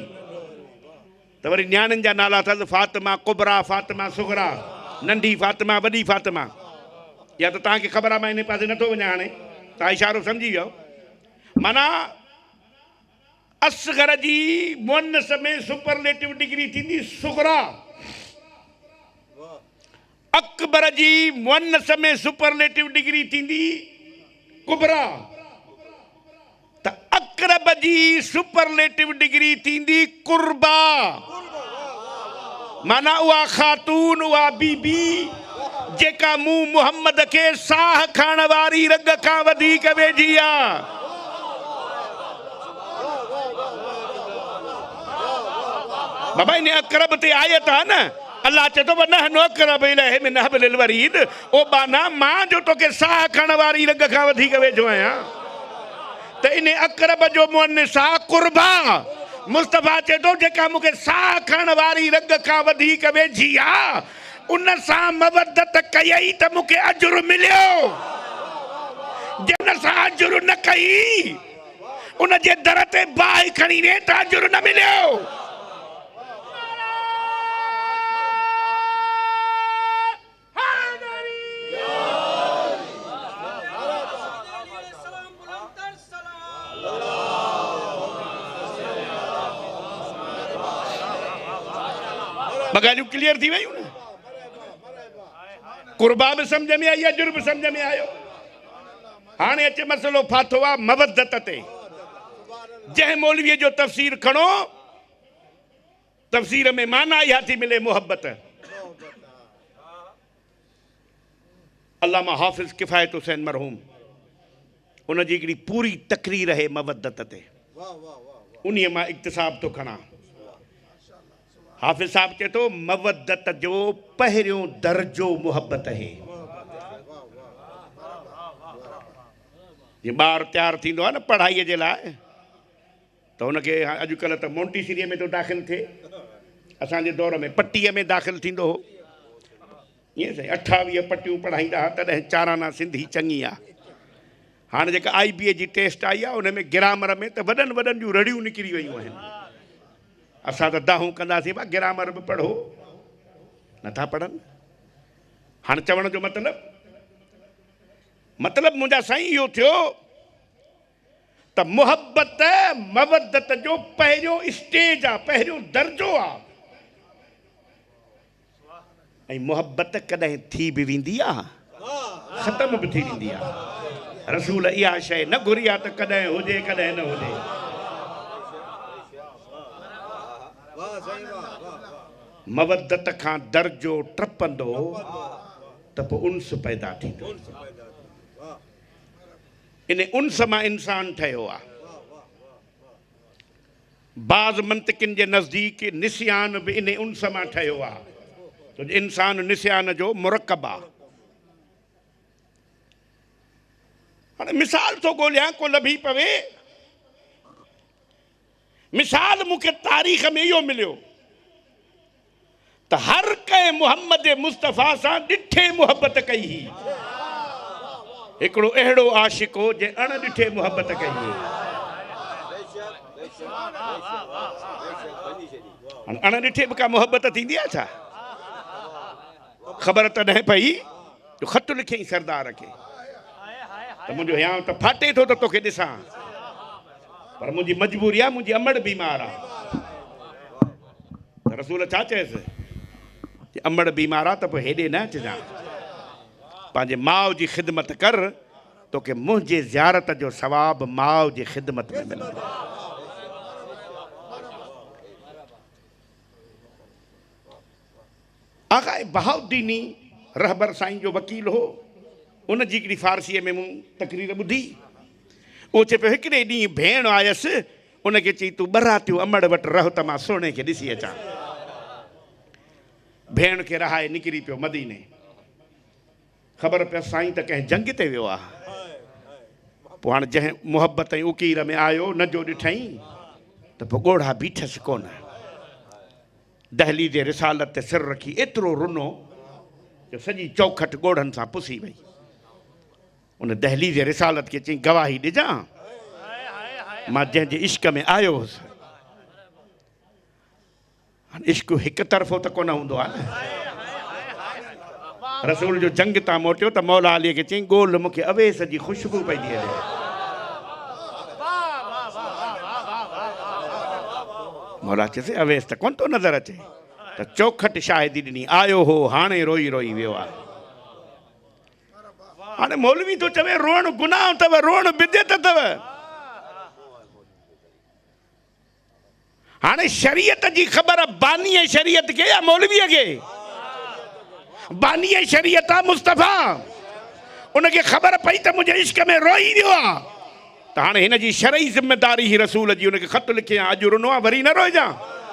त वरी न्याणियुनि जा नाला अथसि फातिमा कुबरा, फातिमा सुगरा, नंढी फातिमा, वॾी फातिमा। या त तव्हांखे ख़बर आहे, मां इन पासे नथो वञा, हाणे तव्हां इशारो सम्झी वियो। माना असगर जी मुअन्नस में सुपरलेटिव डिग्री थींदी सुगरा, अकबर जी मुअन्नस में सुपरलेटिव डिग्री थींदी कुबरा, त अकरब जी सुपरलेटिव डिग्री थींदी कुर्बा। माना उहा ख़ातून, उहा बीबी जेका मूं मुहम्मद खे साह खाइण वारी रग खां वधीक वेझी आहे। बाबा इन अकरब ते आयत आहे न, अल्लाह चे तो वना नौकरब इलैहि मिन हब्लिल वरीद ओ बाना मां जो तो के साह खण वारी रग खां वधीक वेझो आहियां त इन अक़रब जो मुअन्निस आ कुर्बा मुस्तफ़ा चे तो जेका मूंखे साह खण वारी रग खां वधीक वेझी आ उन सां मवदत कयई त मूंखे अजुर मिलियो जिन सां अजुर न कई उन जे दर ते बाहि खणी वे त अजुर न मिलियो बगालियूं क्लियर थी वयूं न कुर्बा भी समझ में आई अजुर भी समझ में आयो हाणे अचे मसलो फाथो आहे मवदत ते जंहिं मौलवीअ जो तफ़सीर खणो तफ़सीर में माना इहा थी मिले मोहब्बत अल्लामा हाफ़िज़ किफ़ायत हुसैन मरहूम उन जी हिकिड़ी पूरी तकरीर है मवदत ते उन्हीअ मां इक्तिसाब तो खणा हाफ़िज़ साहब चए तो मवदत जो पहिरियों दर्जो मोहब्बत है जीअं ॿार तैयार थींदो आहे न पढ़ाईअ जे लाइ त हुनखे अॼुकल्ह त मोंटीसरीअ में तो दाख़िल थिए असांजे दौर में पट्टीअ में दाख़िल थींदो हो ईअं साईं 28 पट्टियूं पढ़ाईंदा हुआ तॾहिं चाराना सिंधी चङी आहे हाणे जेका IBA जी टेस्ट आई आहे उन में ग्रामर में त वॾनि वॾनि जूं रड़ियूं निकिरी वयूं आहिनि असां त दाहूं कंदासीं बा ग्रामर बि पढ़ो नथा पढ़नि हाणे चवण जो मतिलब मुंहिंजा साईं इहो थियो त मुहबत मवदत जो पहिरियों स्टेज आहे पहिरियों दर्जो आहे ऐं मुहबत कॾहिं थी बि वेंदी आहे ख़तम बि थी वेंदी आहे रसूल इहा शइ न घुरी आहे त कॾहिं हुजे कॾहिं न हुजे मवदत खां दर्जो टपंदो त पोइ उन्स पैदा थींदो इन उन्स मां इंसान ठहियो आहे बाज़ मंतिकिन जे नज़दीक निसियान बि इन उन्स मां ठहियो आहे छो जो इंसान निसियान जो मुरकब आहे हाणे मिसाल थो ॻोल्हियां को लभी पवे मिसाल मूंखे तारीख़ में इहो मिलियो त हर कंहिं मुहम्मद मुस्तफ़ा सां ॾिठे मुहबत कई हुई हिकिड़ो अहिड़ो आशिक़ हो जे अण ॾिठे मुहबत कई हुई हाणे अण ॾिठे बि का मुहबत थींदी आहे छा ख़बर तॾहिं पई जो ख़त लिखियईं सरदार खे त मुंहिंजो हियांव त फाटे थो त तोखे ॾिसां पर मुंहिंजी मजबूरी आहे मुंहिंजी अमड़ बीमार आहे त रसूल छा चयसि अमड़ बीमार आहे त पोइ हेॾे न अचिजांइ पंहिंजे माउ जी ख़िदमत कर तोखे मुंहिंजे ज़ियारत जो सवाबु माउ जी ख़िदमत में मिलंदो आका बहाउद्दीनी रहबर साईं जो वकील हो उन जी हिकिड़ी फारसीअ में मूं तकरीर ॿुधी उहो चए पियो हिकिड़े ॾींहुं भेण आयसि उनखे चई तूं बरातियूं अमड़ वटि रह त मां सोणे खे ॾिसी अचां भेण खे रहाए निकिरी पियो मदीने ख़बर पियो साईं त कंहिं जंग ते वियो आहे पोइ हाणे जंहिं मुहबत ऐं उकीर में आयो न जो ॾिठईं त पोइ ॻोढ़ा बीठसि कोन दहली जे रिसालत ते सिर रखी एतिरो रुनो जो सॼी चौखट ॻोढ़नि सां पुसी वई उन दहली जे रिसालत खे चई गवाही ॾिजां मां जंहिंजे इश्क में आयो हुउसि हाणे इश्क हिकु तरफ़ो त कोन हूंदो आहे न रसूल जो जंग तां मोटियो त मौला अलीअ खे चई ॻोल्ह मूंखे अवेस जी ख़ुशबू पई थी हले मौला चयसि अवेस त कोन थो नज़र अचे त चौखट शाहिदी ॾिनी आयो हो हाणे रोई रोई वियो आहे हाणे मौलवी थो चवे रोअण गुनाह अथव रोअण बिदअत अथव हाणे शरीयत जी ख़बर बानी शरीयत खे या मौलवीअ खे बानी शरीयत आहे मुस्तफ़ा उनखे ख़बर पई त मुंहिंजे इश्क में रोई वियो आहे त हाणे हिन जी शरई ज़िमेदारी ही रसूल जी उनखे ख़त लिखे अॼु रुनो आहे वरी न रोइजां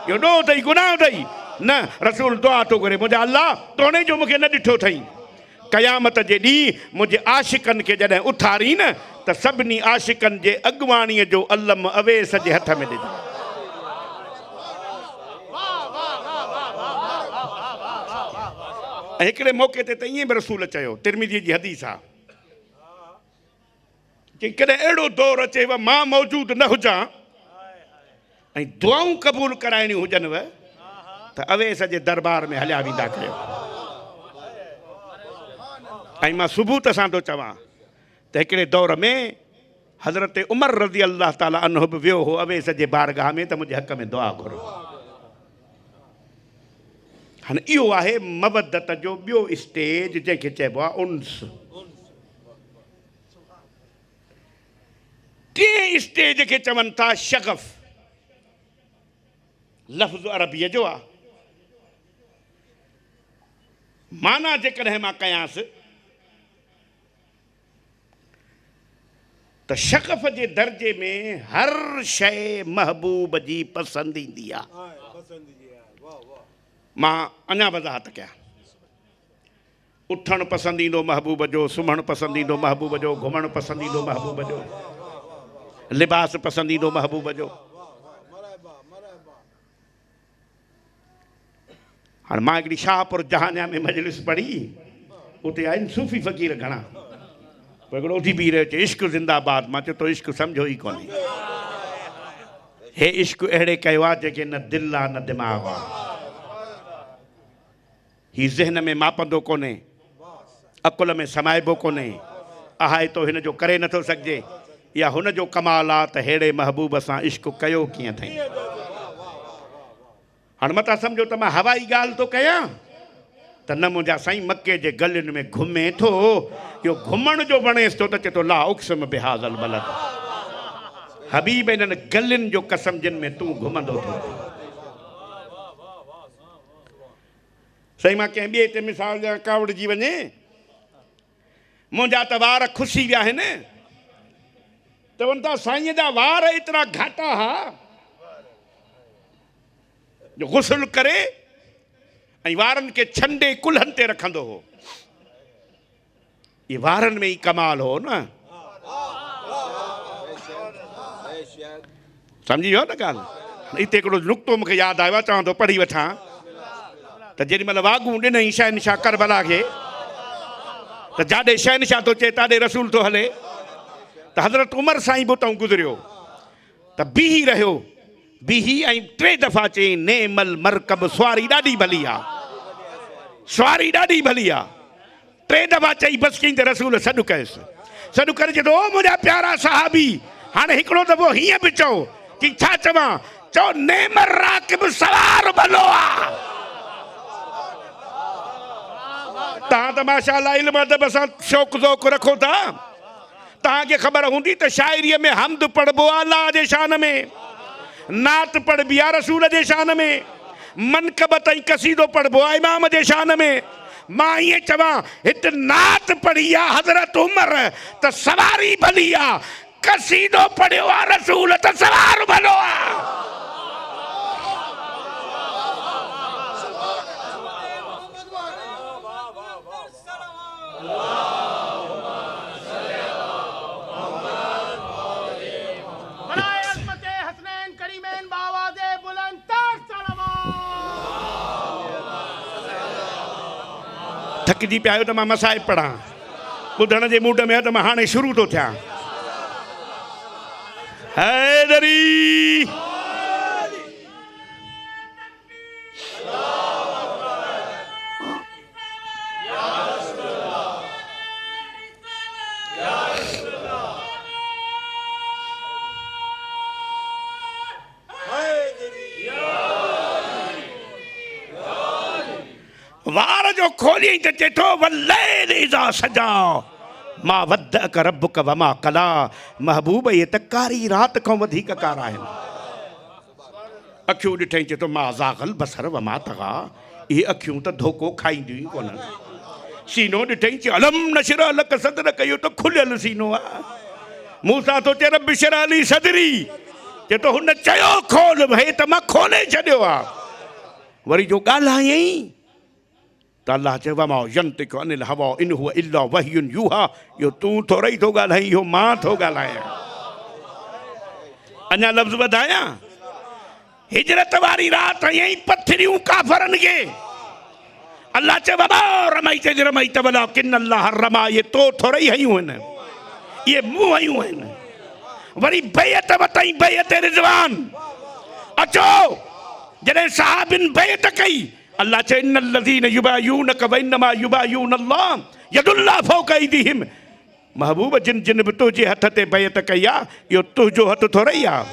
इहो ॾोह अथई गुनाह अथई न रसूल दुआ तो करे मुंहिंजा अल्लाह तोणे जो मूंखे न ॾिठो अथई क़यामत जे ॾींहुं मुंहिंजे आशिकनि खे जॾहिं उथारी न त सभिनी आशिकनि जे अॻुवाणीअ जो अलम अवेस जे हथ में ॾिनो ऐं हिकिड़े मौक़े ते त ईअं बि रसूल चयो तिरमिज़ी जी हदीस आहे कि कॾहिं अहिड़ो दौरु अचेव मां मौजूदु न हुजां ऐं दुआऊं क़बूल कराइणियूं हुजनिव त अवेस जे दरबार में हलिया वेंदा कयो ऐं मां सबूत सां थो चवां त हिकिड़े दौर में हज़रत उमर रज़ी अल्लाह ताला अन्हु बि वियो हो अवेस जे बारगाह में त मुंहिंजे हक़ में दुआ घुरो हाणे इहो आहे मवदत जो ॿियो स्टेज जंहिंखे चइबो आहे उन्स टे स्टेज खे चवनि था शगफ़ लफ़्ज़ अरबीअ जो आहे माना जेकॾहिं मां कयांसि त शगफ़ जे दर्जे में हर शइ महबूब जी पसंदि ईंदी आहे मां अञा वज़ाहत कयां उथणु पसंदि ईंदो महबूब जो सुम्हणु पसंदि ईंदो महबूब जो घुमणु पसंदि ईंदो महबूब जो लिबास पसंदि ईंदो महबूब जो हाणे मां हिकिड़ी शाहपुर जहानिया में मजलिस पढ़ी उते आहिनि सूफ़ी फ़क़ीर घणा पोइ हिकिड़ो उथी बीह रहियो चए इश्क ज़िंदाबाद मां चयो तो इश्क सम्झो ई कोन्हे हे इश्क अहिड़े कयो आहे जेके न दिलि आहे न दिमाग़ आहे ही ज़हन में मापंदो कोन्हे अकुल में समाइबो कोन्हे अहाइतो हिन जो करे नथो सघिजे या हुन जो कमाल आहे त अहिड़े महबूब सां इश्क कयो कीअं अथई हाणे मथां सम्झो त मां हवाई ॻाल्हि थो कयां त न मुंहिंजा साईं मके जे गलियुनि में घुमे थो इहो घुमण जो वणेसि थो त चए थो ला उक्सम बिहाज़ल बलद हबीब इन्हनि गलियुनि जो कसम जिन में तूं घुमंदो थो साईं मां कंहिं ॿिए ते मिसाल ॾियां कावड़जी वञे मुंहिंजा त वार खुसी विया आहिनि चवनि था साईं जा वार एतिरा घाटा हुआ जो गुस्ल करे ऐं वारनि खे छंडे कुल्हनि ते रखंदो हो ये वारनि में ई कमाल हो न सम्झी वियो न ॻाल्हि हिते हिकिड़ो नुक़्तो मूंखे यादि आयो आहे चवां थो पढ़ी वठां त जेॾीमहिल वाॻूं ॾिनई शहनशाह करबला खे त जाॾे शहनशाह थो चए ताॾे रसूल थो हले त हज़रत उमर साईं बि उतां गुज़रियो त बीही रहियो बीही ऐं टे दफ़ा चई नेमल मरकब सुवारी ॾाढी भली आहे सुवारी ॾाढी भली आहे टे दफ़ा चई बसि कई त रसूल सॾु कयुसि सॾु करे चए थो ओ मुंहिंजा प्यारा साहबी हाणे हिकिड़ो दफ़ो हीअं बि चओ कि छा चवां चओ नेमल राकिब सवार भलो आहे तव्हां त माशाअल्लाह इल्म अदब सां शौक़ु ज़ौक़ु रखो था तव्हांखे ख़बर हूंदी त शाइरीअ में हमद पढ़बो आहे अल्लाह जे शान में नात पढ़बी आहे रसूल जे शान में मनक़बत ऐं कसीदो पढ़बो आहे इमाम जे शान में मां ईअं चवां हिते नात पढ़ी आहे हज़रत उमर त सवारी भली आहे कसीदो पढ़ियो आहे रसूल त सवार भलो आहे थकिजी पिया आहियो त मां मसाइब पढ़ां ॿुधण जे मूड में आहे त मां हाणे शुरू थो थियां हैदरी वार जो खोली त चए थो वल्लैल इज़ा सजा मां वदअक रब्बुक वमा कला महबूब ये त कारी रात खां वधीक कारा आहिनि अखियूं ॾिठई चए थो मां ज़ागल बसर वमा तगा इहे अखियूं त धोखो खाईंदियूं ई कोन्हनि सीनो ॾिठई चए अलम नशरह लक सदरक इहो त खुलियल सीनो आहे मूंसां थो चए रब इशरह ली सदरी चए थो हुन चयो खोल भई त मां खोले छॾियो आहे वरी जो ॻाल्हायई त अल्लाह चयो वमा यंतिकु अनिल हवा इन हुवा इल्ला वहयुन यूहा, इहो तूं थोरो ई थो ॻाल्हाई, इहो मां थो ॻाल्हायां। अञा लफ़्ज़ वधायां, हिजरत वारी रात यही पत्थरियूं काफ़रनि खे अल्लाह चयो वमा रमैत इज़ रमैत वलाकिन अल्लाह रमा, ये तो थोरे ई हयूं आहिनि, ये मूं हयूं आहिनि। वरी बैत वतई बैत रिज़वान, अचो जॾहिं सहाबिन बैत कई अल्लाह चयो इन्नल लज़ीन युबायूनक व इन्नमा युबायून अल्लाह यदुल्लाह फौक़ ऐदीहिम। महबूब जिन जिन बि तुंहिंजे हथ ते बैत कई आहे, इहो तुंहिंजो हथ थोरे ई आहे,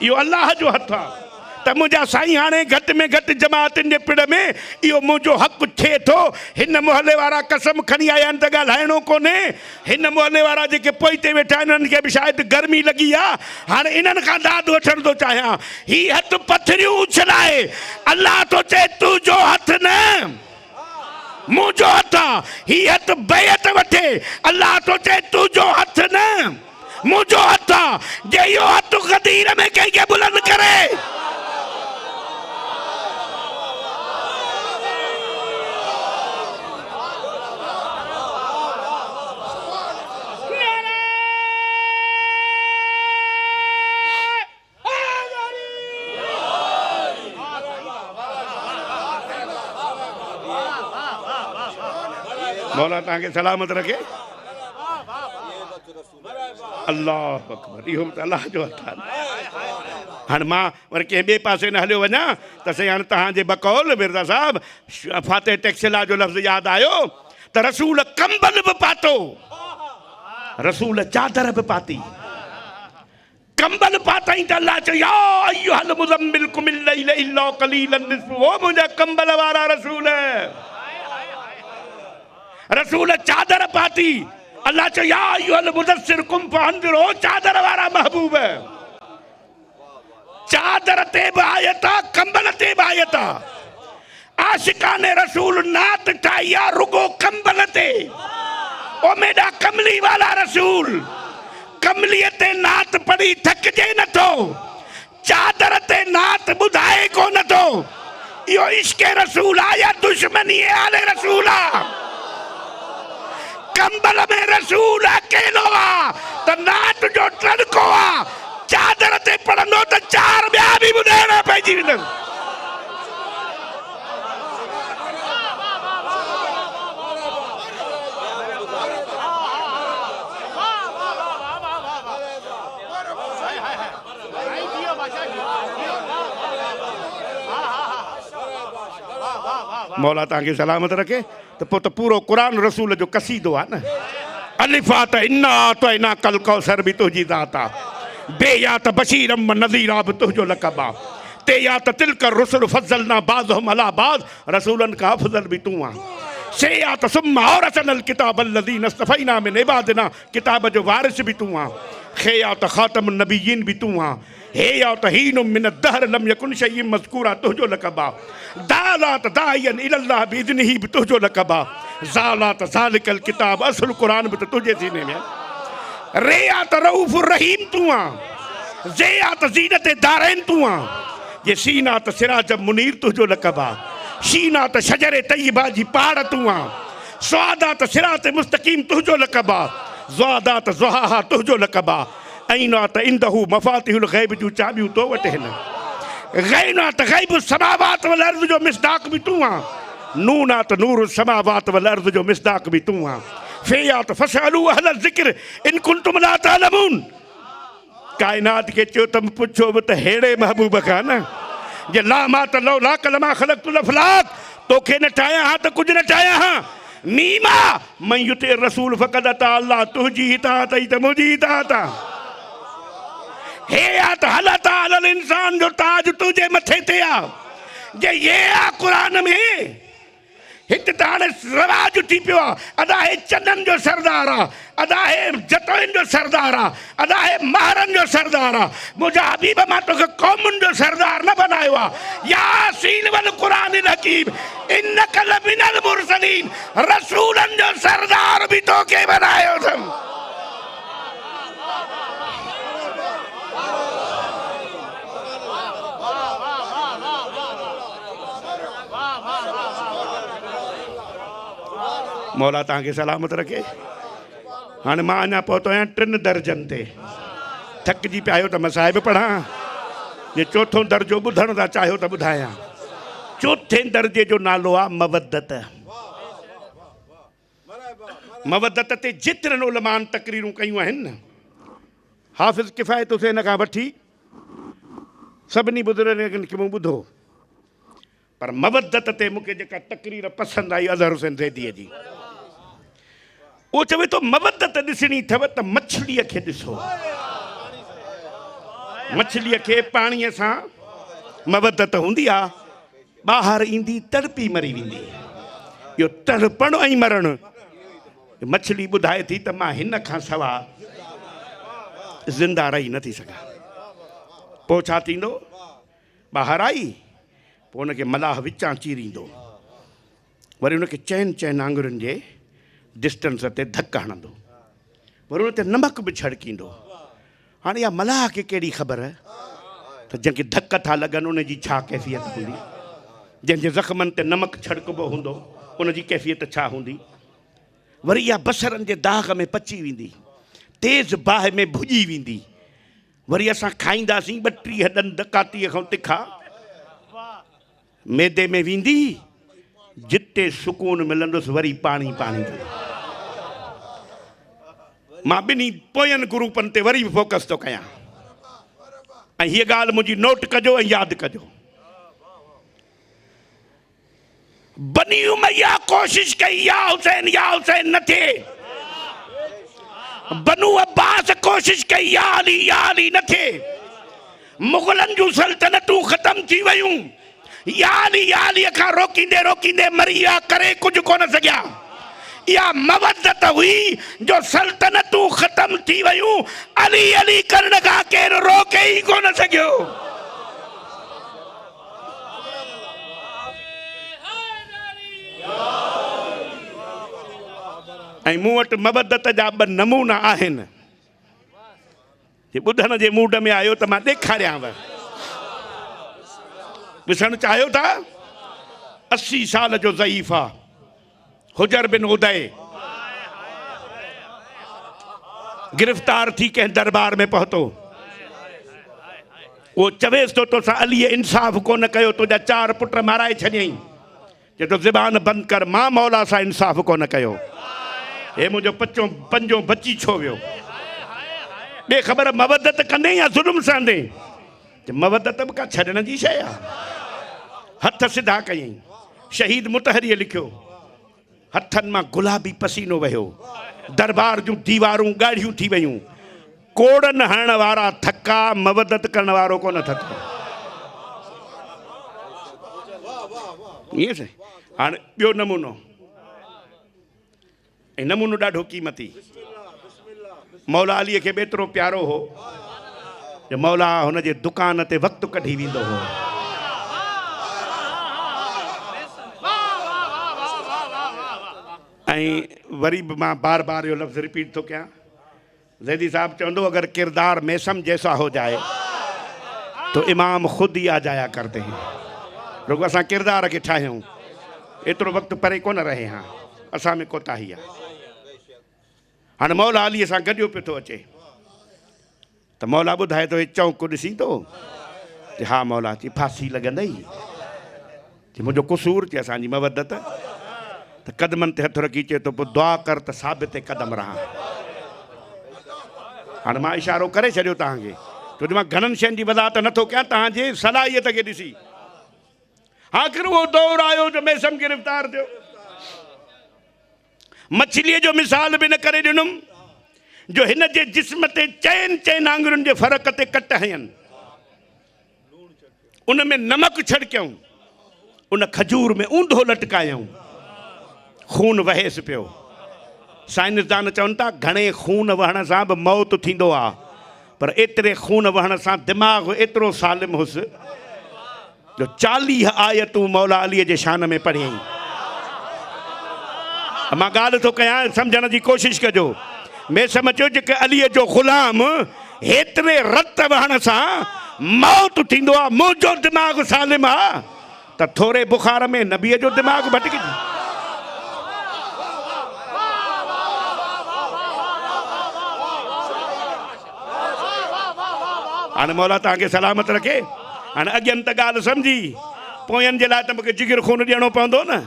इहो अल्लाह जो हथ आहे। त मुंहिंजा साईं हाणे घटि में घटि जमातुनि जे पिड़ में इहो मुंहिंजो हक़ु थिए थो। हिन मोहल्ले वारा कसम खणी आया आहिनि त ॻाल्हाइणो कोन्हे, हिन मोहल्ले वारा जेके पोइ ते वेठा आहिनि उन्हनि खे बि शायदि गर्मी लॻी आहे, हाणे इन्हनि खां दाद वठणु थो चाहियां। हीउ हथु पथरियूं उछलाए, अल्लाह थो चए तुंहिंजो हथु न मुंहिंजो हथु आहे। हीउ हथु बैत वठे, अल्लाह थो चए तुंहिंजो हथु न मुंहिंजो हथु आहे। जे इहो हथु ग़दीर में कंहिंखे बुलंद करे मौला तव्हांखे सलामत रखे। अल्लाह अकबर, इहो त अल्लाह जो हथु आहे। हाणे मां वरी कंहिं ॿिए पासे न हलियो वञा त साईं हाणे तव्हांजे बकौल मिर्ज़ा साहब फाते टेक्सिला जो लफ़्ज़ यादि आयो त रसूल कंबल बि पातो, रसूल चादर बि पाती, कंबल पातई त अल्लाह चयो या अय्युहल मुज़म्मिल कुमिल लैल इल्ला क़लीलन निस्फ़हु, ओ मुंहिंजा कंबल वारा रसूल। रसूल चादर पाती, अल्लाह चयो या अय्युहल मुदस्सिर कुम फअंदिर, ओ चादर वारा महबूब। चादर ते बि आयत आहे, कंबल ते बि आयत आहे। आशिकाने रसूल नात ठाही आहे रुगो कंबल ते, ओ मेरा कमली वाला रसूल, कमलीअ ते नात पढ़ी थकिजे नथो, चादर ते नात ॿुधाए कोन थो। इहो इश्क़ रसूल आहे या दुश्मनी आले रसूल आहे? कंबल में रसूल अकेलो आहे त नात जो टड़को आहे, चादर ते पढ़ंदो त चार ॿिया बि ॿुधाइणा पइजी वेंदनि। मौला तव्हांखे सलामत रखे। त पोइ त पूरो क़ुरान रसूल जो कसीदो आहे न। अलिफ़ा त इन्ना अतैना कल कौसर बि तुंहिंजी ज़ात आहे, बे या त बशीरम व नज़ीरा बि तुंहिंजो लक़ब आहे, ते या त तिलकर रुसुल फज़लना बाज़हुम अला बाज़, रसूलनि खां अफ़ज़ल बि तूं आहे। से या त सुम्मा औरसनल किताब अल्लज़ीना इस्तफ़ैना मिन इबादिना, किताब जो वारिस बि तूं आहे। खे या त ख़ातमुन नबिय्यीन बि तूं आहे। हे या त हीनुम मिन दहर लम यकुन शय्यन मज़कूरा, तुंहिंजो लक़ब आहे। दालात दाइयन इलल्लाह बिइज़निही बि तुंहिंजो लक़ब आहे। ज़ालात ज़ालिकल किताब, असुल क़ुरान बि त तुंहिंजे सीने में आहे। रे या त रऊफ़ुर रहीम तूं आहे। ज़े या त ज़ीनत दारैन तूं आहे। ये सीना त सिराज मुनीर तुंहिंजो लक़ब आहे। शीना त शजर तय्यबा जी पहाड़ तूं आहे। स्वादा त सिरात मुस्तक़ीम तुंहिंजो लक़ब आहे। ज़्वादा त ज़ुहा तुंहिंजो लक़ब आहे। ऐना त इंदहू मफ़ातिहुल ग़ैब जूं चाबियूं तो वटि आहिनि। गैना त गैब समावात वल अर्ज़ जो मिसदाक़ बि तूं आहे। नूना त नूर समावात वल अर्ज़ जो मिसदाक़ बि तूं आहे। फ़िया त फ़सअलू अहल ज़िक्र इन कुंतुम ला तअलमून, काइनात खे चयो त पुछो बि त हेड़े महबूब खां न जे ला मा त लो ला कलमा ख़लक़तुल अफ़लाक, तोखे न ठाहियां हा त कुझु न ठाहियां हा। मीमा मन युति रसूल फ़क़द अता अल्लाह, तुंहिंजी इताअत ई त मुंहिंजी इताअत आहे। हे या त हलता अलल इंसान जो ताज तुंहिंजे मथे ते आहे। जे ये आहे क़ुरान में, हिते त हाणे रवाज थी पियो आहे। अदा हे चननि जो सरदार आहे, अदा हे जतोयुनि जो सरदार आहे, अदा हे महरनि जो सरदार आहे। मुंहिंजा हबीब मां तोखे क़ौमुनि जो सरदार न बनायो आहे। यासीन वल क़ुरानिल हकीम इन्नक लमिनल मुरसलीन, रसूलनि जो सरदार बि तोखे बनायो अथमि। मौला तव्हांखे सलामत रखे। हाणे मां अञा पहुतो आहियां 3 दर्जनि ते। थकिजी पिया आहियो त मसाइब पढ़ां, जे चोथों दर्जो ॿुधण था चाहियो त ॿुधायां। चोथे दर्जे जो नालो आहे मवदत। मवदत ते जेतिरनि उलमान तकरीरूं कयूं आहिनि न, हाफ़िज़ किफ़ायत हुसैन खां वठी सभिनी बुज़ुर्गनि खे मूं ॿुधो, पर मवदत ते मूंखे जेका तकरीर पसंदि आई अज़हर हुसैन ज़ैदीअ जी, उहो चवे थो मवदत ॾिसणी अथव त मछलीअ खे ॾिसो। मछलीअ खे पाणीअ सां मवदत हूंदी आहे, ॿाहिरि ईंदी तड़पी मरी वेंदी। इहो तड़पण ऐं मरणु मछली ॿुधाए थी त मां हिन खां सवाइ ज़िंदा रही नथी सघां। पोइ छा थींदो? ॿाहिरि आई, पोइ हुनखे मलाह विचां चीरींदो, वरी हुनखे चइनि आङुरियुनि जे डिस्टेंस ते धक हणंदो, वरी हुन ते नमक बि छड़कींदो। हाणे इहा मलाह खे कहिड़ी ख़बर त जंहिंखे धक था लॻनि उनजी छा कैफ़ियत हूंदी, जंहिंजे ज़ख़्मनि ते नमक छड़कबो हूंदो उनजी कैफ़ियत छा हूंदी। वरी इहा बसरनि जे दाग़ में पची वेंदी, तेज़ बाहि में भुॼी वेंदी, वरी असां खाईंदासीं 32 ॾंद कातीअ खां तिखा, मैदे में वेंदी, जिते सुकून मिलंदुसि वरी पाणी पाणी। मां ॿिन्ही पोयनि ग्रुपनि ते वरी बि फोकस थो कयां, ऐं हीअ ॻाल्हि मुंहिंजी नोट कजो ऐं यादि कजो। बनी उमैया कोशिश कई या हुसैन न थिए, बनु अब्बास कोशिश कई या अली न थिए, मुग़लनि जूं सल्तनतूं ख़त्म थी वयूं, या अली खां रोकींदे रोकींदे मरी विया, करे कुझु कोन सघिया। इहा मवदत हुई जो सल्तनतूं ख़त्म थी वयूं, अली करण खां केरु रोके ई कोन सघियो। ऐं मूं वटि मवदत जा 2 नमूना आहिनि, जे ॿुधण जे मूड में आयो त मां ॾेखारियांव। ॾिसणु चाहियो था? 80 साल जो ज़ईफ़ आहे, हुजर बिन उदय, गिरफ़्तार थी कंहिं दरबार में पहुतो। उहो चवेसि थो तोसां अलीअ इंसाफ़ कोन कयो, तुंहिंजा 4 पुट माराए छॾियईं। चए थो ज़बान बंदि कर, मां मौला सां इंसाफ़ कोन कयो। हे मुंहिंजो पंजो बची छो वियो? ॿिए ख़बर मवदत कंदे या ज़ुल्म सां ॾे? मवदत बि का छॾण जी शइ आहे। हथ सिधा कयईं, शहीद मुतहरीअ लिखियो, हथनि मां गुलाबी पसीनो वहियो, दरबार जूं दीवारूं ॻाढ़ियूं थी वयूं, कोड़नि हणण वारा थका, मवदत करण वारो कोन थको। ईअं से हाणे ॿियो नमूनो, ऐं नमूनो ॾाढो क़ीमती। मौला अलीअ खे एतिरो प्यारो हो जो मौला हुनजे दुकान ते वक़्तु कढी वेंदो हो। ऐं वरी बि मां बार बार इहो लफ़्ज़ रिपीट थो कयां, ज़ैदी साहब चवंदो अगर किरदार मैसम जैसा हो जाए तो इमाम खुद ही आ जाया करते हैं। रुगो असां किरदार खे ठाहियूं, एतिरो वक़्तु परे कोन रहे हां, असां में कोताही आहे। हाणे मौला अलीअ सां गॾियो पियो थो अचे त मौला ॿुधाए थो, चौंक ॾिसी थो चए हा मौला, चई फांसी लॻंदई, चई मुंहिंजो क़सूर, चई असांजी मवदत। त कदमनि ते हथु रखी चए थो पोइ दुआ कर त साबित कदम रहां। हाणे मां इशारो करे छॾियो तव्हांखे, छो जो मां घणनि शयुनि जी वज़ाहत नथो कयां, तव्हांजे सलाहियत खे ॾिसी। आख़िर उहो दौर आयो जो मैसम गिरफ़्तार थियो। मछलीअ जो मिसाल बि न करे ॾिनुमि जो हिन जे जिस्म ते चइनि आङुरियुनि जे फ़र्क़ ते कट हयनि, उन में नमक छड़कियऊं, उन खजूर में ऊंधो लटकायऊं, खून वहेसि पियो। साइंसदान चवनि था घणे खून वहण सां बि मौत थींदो आहे, पर एतिरे खून वहण सां दिमाग़ एतिरो सालिम हुउसि जो 40 आयतूं मौला अलीअ जे शान में पढ़ियईं। मां ॻाल्हि थो कयां, सम्झण जी कोशिशि कजो। मैसम चयो जेके अलीअ जो ग़ुलाम हेतिरे रत वहण सां मौत थींदो आहे, मुंहिंजो दिमाग़ सालिम आहे, त थोरे बुखार में नबीअ जो दिमाग़ भटकिजी। हाणे मौला तव्हांखे सलामत रखे। हाणे अॻियनि त ॻाल्हि सम्झी, पोयनि जे लाइ त मूंखे जिगर खून ॾियणो पवंदो न।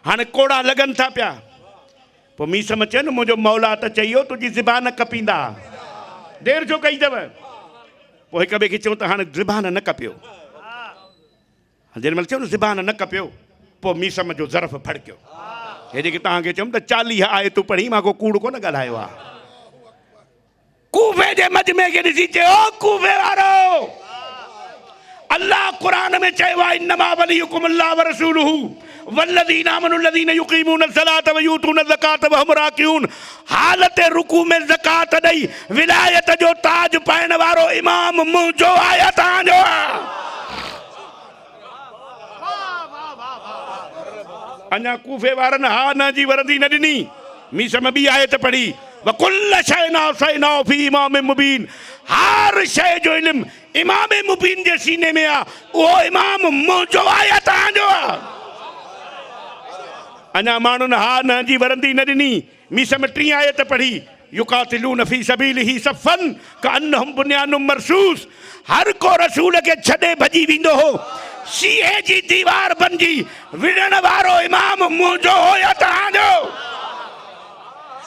हाणे कोड़ा लॻनि था पिया। पोइ मीसम चयनि मुंहिंजो मौला त चयो तुंहिंजी ज़बान कपींदा, देरि छो कई अथव? पोइ हिक ॿिए खे चऊं त हाणे ज़बान न कपियो। जेॾी महिल चयो न ज़बान न कपियो, पोइ मीसम जो ज़र्फ़ फड़कियो। हे जेके तव्हांखे चयमि त 40 आयतूं पढ़ी, मां को कूड़ कोन ॻाल्हायो आहे। कूफे जे मजमे खे ॾिसी चयो कूफे वारो, अल्लाह क़ुरान में चयो आहे इन्नमा वलियुकुम अल्लाह व रसूलुहु वल्लज़ीना आमनु अल्लज़ीना युक़ीमून ज़लात व यूतून ज़कात व हुम राकिऊन। हालत रुकू में ज़कात ॾेई विलायत जो ताज पाइण वारो इमाम मुंहिंजो आहे, तव्हांजो आहे। अञा कूफे वारनि हा न जी वरंदी न ॾिनी। मीसम ॿी आयत पढ़ी वकुल्ल शैइन अहसैनाहु फी इमाम मुबीन। हर शइ जो इल्मु इमाम मुबीन जे सीने में आहे, उहो इमाम मुंहिंजो आहे, तव्हांजो आहे। अञा माण्हुनि हा न जी वरंदी न ॾिनी। मीसम 3 आयत पढ़ी युकातिलून फी सबीलिही सफ़न कअन्नहुम बुनियानुम मरसूस। हर को रसूल खे छॾे भॼी वेंदो हो, सीहे जी दीवार बणिजी विढ़ण वारो इमाम मुंहिंजो हो या तव्हांजो?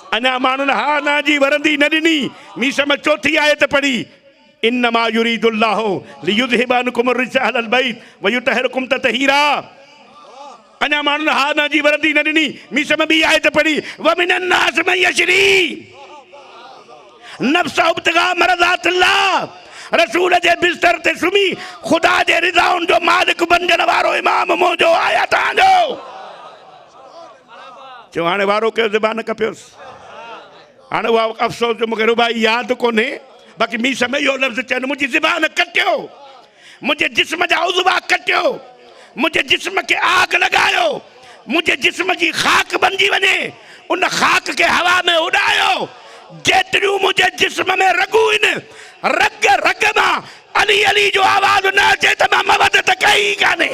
अञा माण्हुनि हा न जी वरंदी न ॾिनी। मीसम 4 आयत पढ़ी इन्नमा युरीदुल्लाहु लियुज़हिब अन्कुम अर्रिज्स अहलल बैत व युतहिरकुम ततहीरा। अञा माण्हुनि हा न जी वरंदी न ॾिनी। मीसम 2 आयत पढ़ी व मिनन नास मन यशरी नफ्सहु इब्तिगा मरज़ातिल्लाह। रसूल जे बिस्तर ते सुम्ही ख़ुदा जे रिज़ाउनि जो मालिक बणजण वारो इमाम मुंहिंजो आहे, तव्हांजो। चयो हाणे वारो कयो ज़बान कपियोसि। हाणे उहा अफ़सोस जो मूंखे रुबाई यादि कोन्हे, बाक़ी मीसम इहो लफ़्ज़ चवनि मुंहिंजी ज़बान कटियो, मुंहिंजे जिस्म जा उज़वा कटियो, मुंहिंजे जिस्म खे आग लॻायो, मुंहिंजे जिस्म जी ख़ाक बणिजी वञे, उन ख़ाक खे हवा में उॾायो। जेतिरियूं मुंहिंजे जिस्म में रगूं आहिनि, रग रग मां अली अली जो आवाज़ न अचे त मां मवदत कई कान्हे।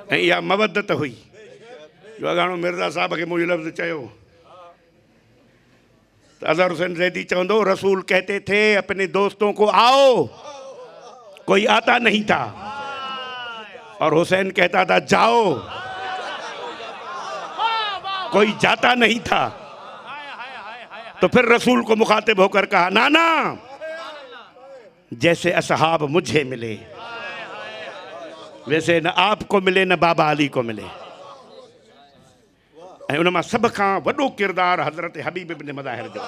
ऐं इहा मवदत हुई जो अगाणो मिर्ज़ा साहब खे मुंहिंजो लफ़्ज़ चयो तो अज़हर हुसैन ज़ैदी चवंदो रसूल कहते थे अपने दोस्तों को आओ, कोई आता नहीं था, और हुसैन कहता था जाओ, कोई जाता नहीं था। तो फिर रसूल को मुखातिब होकर कहा नाना जैसे असहाब मुझे मिले वैसे न आपको मिले न बाबा अली को मिले। ऐं उन मां सब खां वॾो किरदारु हज़रत हबीब इब्न मज़ाहिर जो।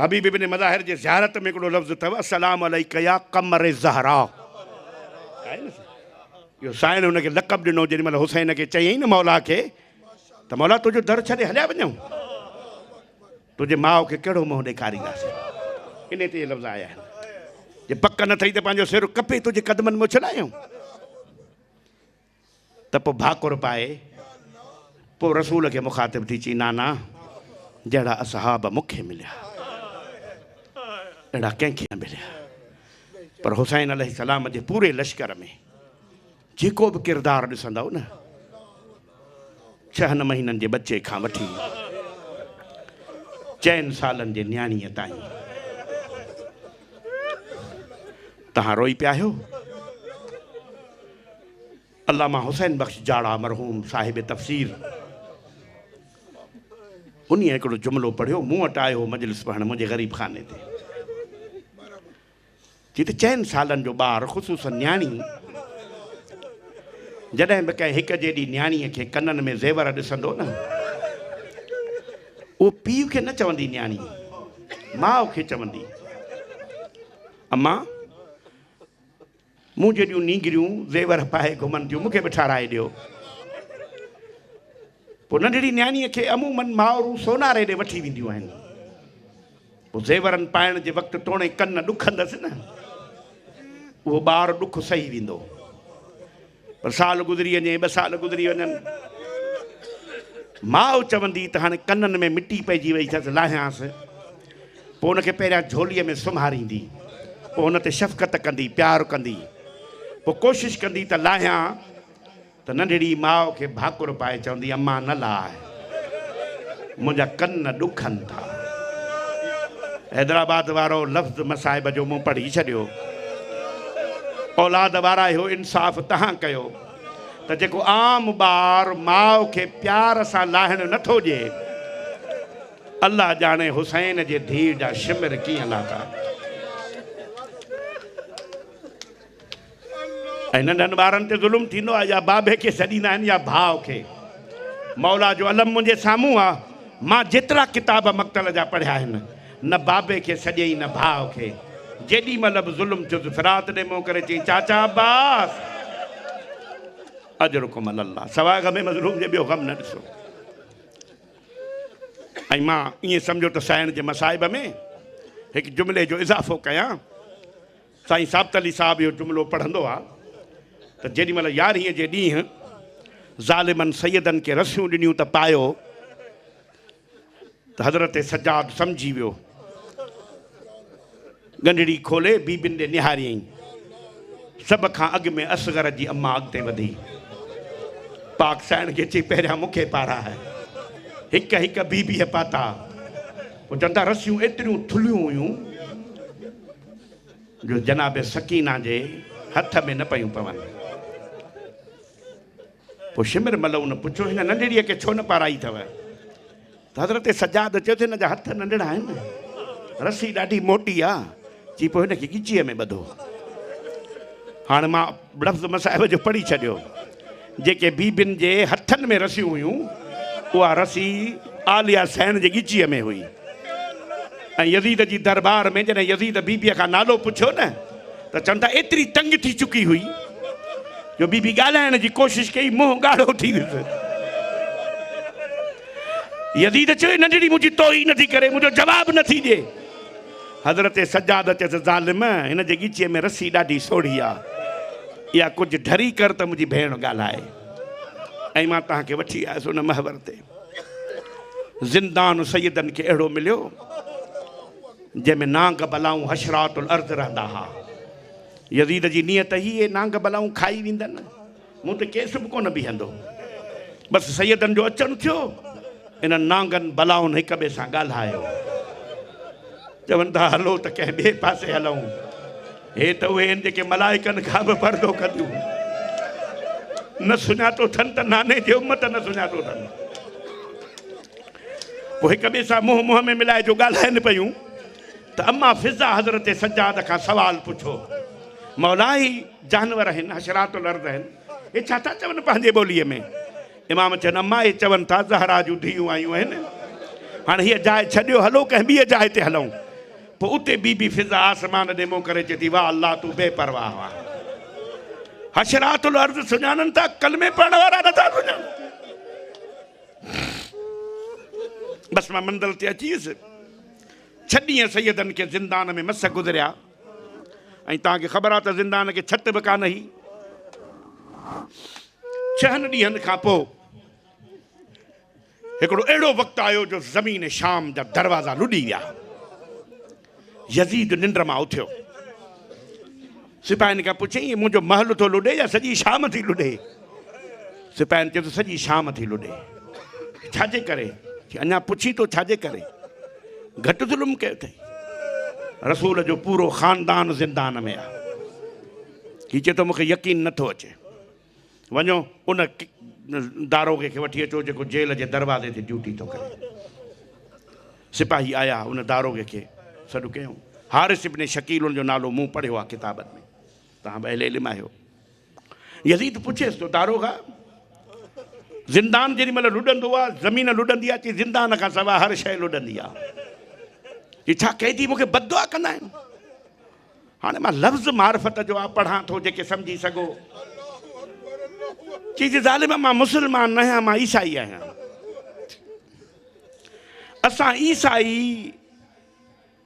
हबीब इब्न मज़ाहिर जे ज़ियारत में हिकिड़ो लफ़्ज़ अथव अस्सलाम अलैका या क़मर ज़हरा। इहो साईं हुनखे लक़ब ॾिनो जेॾी महिल हुसैन खे चयईं न मौला खे त मौला तुंहिंजो दर छॾे हलिया वञूं, तुंहिंजे माउ खे कहिड़ो मुंहुं ॾेखारींदासीं। इन ते लफ़्ज़ आया आहिनि जे पक न थई त पंहिंजो सिर कपे तुंहिंजे कदमनि में उछलायूं। त पोइ भाकुर पाए पोइ रसूल खे मुखातिब थी चई नाना जहिड़ा असहाब मूंखे मिलिया अहिड़ा कंहिंखे न मिलिया। पर हुसैन अलैहिस्सलाम जे पूरे लश्कर में जेको बि किरदारु ॾिसंदव न 6 महीननि जे बच्चे खां वठी 4 सालनि जे न्याणीअ ताईं तव्हां रोई पिया आहियो। अल्लामा हुसैन बख्श जाड़ा मरहूम साहिब तफ़सीर उन हिकिड़ो जुमिलो पढ़ियो, मूं वटि आयो मजलिस पढ़ण मुंहिंजे ग़रीब खाने ते। जी त 4 सालनि जो ॿारु ख़ुसूसन न्याणी जॾहिं बि कंहिं हिक जहिड़ी न्याणीअ खे कननि में ज़ेवर ॾिसंदो न उहो पीउ खे न चवंदी न्याणी, माउ खे चवंदी अम्मा मूं जहिड़ियूं नींगरियूं ज़ेवर पाए घुमनि थियूं मूंखे बि ठाराए ॾियो। पोइ नंढड़ी न्याणीअ खे अमूमन माउरूं सोनारे ॾे वठी वेंदियूं आहिनि। पोइ ज़ेवरनि पाइण जे वक़्तु तोणे कन ॾुखंदसि न उहो ॿारु ॾुखु सही वेंदो। पर साल गुज़री वञे 2 साल गुज़री वञनि माउ चवंदी त हाणे कननि में मिटी पइजी वई अथसि लाहियांसि। पोइ उनखे पहिरियां झोलीअ में सुम्हारींदी, पोइ हुन ते शफ़क़त कंदी, प्यारु कंदी, पोइ कोशिशि कंदी त लाहियां, त नंढड़ी माउ खे भाकुर पाए चवंदी अम्मा न लाहे, मुंहिंजा कन ॾुखनि था। हैदराबाद वारो लफ़्ज़ मसाहिब जो मूं पढ़ी छॾियो। औलाद वारा इहो इंसाफ़ तव्हां कयो त जेको आम ॿार माउ खे प्यार सां लाहिणु नथो ॾिए, अल्लाह ॼाणे हुसैन जे धीउ जा शिमिर कीअं लाथा। ऐं नंढनि ॿारनि ते ज़ुल्म थींदो आहे, या बाबे खे छॾींदा आहिनि या भाउ खे। मौला जो अलम मुंहिंजे साम्हूं आहे, मां जेतिरा किताब मक़तल जा पढ़िया आहिनि, न बाबे खे सॼई न भाउ खे। जेॾी महिल बि ज़ुल्म थियो फिरात ॾे मुंहुं करे चई चाचा अब्बास अजरुकुम अल्लाह, सवाइ ग़म मज़लूम जे ॿियो ग़म न ॾिसो। ऐं मां ईअं सम्झो त साईं जे मसाइब में हिकु जुमिले जो इज़ाफ़ो कयां। साईं साबित अली साहिबु इहो जुमिलो पढ़ंदो आहे त जेॾी महिल 11 जे ॾींहुं ज़ालिमनि सैयदनि खे रसियूं ॾिनियूं त पायो, त हज़रत सजाद सम्झी वियो, गंढड़ी खोले बीबिन ॾे निहारियईं। सभ खां अॻु में असगर जी अम्मा अॻिते वधी, पाक साइण खे चई पहिरियां मूंखे पाराए। हिकु हिकु बीबीअ पाता, पोइ चवंदा रसियूं एतिरियूं थुलियूं हुयूं जो जनाब सकीना जे हथ में न पियूं पवनि। पोइ शिमिर मलऊं पुछो हिन नंढड़ीअ खे छो न पाराई अथव? त हज़रत सजाद चयो त हिन जा हथ नंढड़ा आहिनि, रसी ॾाढी मोटी आहे, चई पोइ हिनखे ॻिचीअ में ॿधो। हाणे मां लफ़्ज़ मसाहिब जो पढ़ी छॾियो। जेके बीबिन जे हथनि में रसियूं हुयूं, उहा रसी आलिया सैन जे ॻिचीअ में हुई। ऐं यज़ीद जी दरबार में जॾहिं यज़ीद बीबीअ खां नालो पुछियो न, त चवनि था एतिरी तंग थी चुकी हुई जो बीबी ॻाल्हाइण जी कोशिशि कई, मुंहुं ॻाढ़ो थी वियुसि। यज़ीद चयो नंढड़ी मुंहिंजी तोई नथी करे, मुंहिंजो जवाबु नथी ॾिए। हज़रत सजाद चयसि ज़ालिम, हिन जे ॻिचीअ में रसी ॾाढी सोढ़ी आहे, इहा कुझु ढरी कर त मुंहिंजी भेण ॻाल्हाए। ऐं मां तव्हांखे वठी आयुसि उन महवर ते। ज़िंदान सैयदनि खे अहिड़ो मिलियो जंहिंमें नांग बलाऊं हशरातुल अर्ज़ रहंदा हुआ। यज़ीद जी नियत ही नांग बलाऊं खाई वेंदनि, मूं त केस बि कोन बीहंदो। बसि सैयदनि जो अचणु थियो, इन नांगनि बलाउनि हिक ॿिए सां ॻाल्हायो। चवनि था हलो त कंहिं ॿिए पासे हलूं, हे त उहे आहिनि जेके मलाइकनि खां बि परदो कंदियूं। न सुञातो अथनि त नाने जी उम्मत न सुञातो अथनि। पोइ हिक ॿिए सां मुंहुं मुंहं में मिलाए जो ॻाल्हाइनि पियूं, त अम्मा फिज़ा हज़रत सजाद खां सवाल पुछो, मौला ही जानवर आहिनि, हशरातुल अर्ज़ आहिनि, हे छा था चवनि पंहिंजे ॿोलीअ में? इमाम चवनि अम्मा हे चवनि था ज़हरा जूं धीअरूं आयूं आहिनि, हाणे हीअ जाइ छॾियो, हलो कंहिं ॿिए जाइ ते हलूं। पोइ उते बीबी फिज़ा आसमान ॾे मुंहुं करे चए थी वाह अल्लाह तूं बेपरवाह वाह। हशरातुल अर्ज़ सुञाणनि था, कलमे पढ़ण वारा नथा सुञाणनि। बसि मां मंज़िल ते अची वियुसि। 6 ॾींहं सैयदनि खे ज़िंदान में मस गुज़रिया। ऐं तव्हांखे ख़बर आहे त ज़िंदान खे छत बि कान हुई। 6 ॾींहंनि खां पोइ हिकिड़ो अहिड़ो वक़्तु आयो जो ज़मीन शाम जा दरवाज़ा लुॾी विया। यज़ीद निंड मां उथियो, सिपाहियुनि खां पुछई मुंहिंजो महल थो लुॾे या सॼी शाम थी लुॾे? सिपाहियुनि चयो त सॼी शाम थी लुॾे। छाजे करे? अञा पुछी तो छाजे करे? घटि ज़ुल्म कयो अथई? रसूल जो पूरो ख़ानदान ज़िंदान में आहे। हीअ चए थो मूंखे यकीन नथो अचे। वञो उन दारोगे खे वठी अचो जेको जेल जे दरवाज़े ते ड्यूटी थो करे। सिपाही आया, उन दारोगे खे सॾु कयूं। हारिस इब्न शकील उन जो नालो मूं पढ़ियो आहे किताबनि में, तव्हां बि अहले इल्म आहियो। यज़ीद पुछेसि थो दारोगा, ज़िंदान जेॾी महिल लुॾंदो आहे, ज़मीन लुॾंदी आहे, चई ज़िंदान खां सवाइ हर शइ लुॾंदी आहे। छा कैदी मूंखे बददुआ कंदा आहिनि? हाणे मां लफ़्ज़ मारिफत जो आहे पढ़ां थो जेके सम्झी सघो। चई ज़ालिम मां मुस्लमान न आहियां, मां ईसाई आहियां। असां ईसाई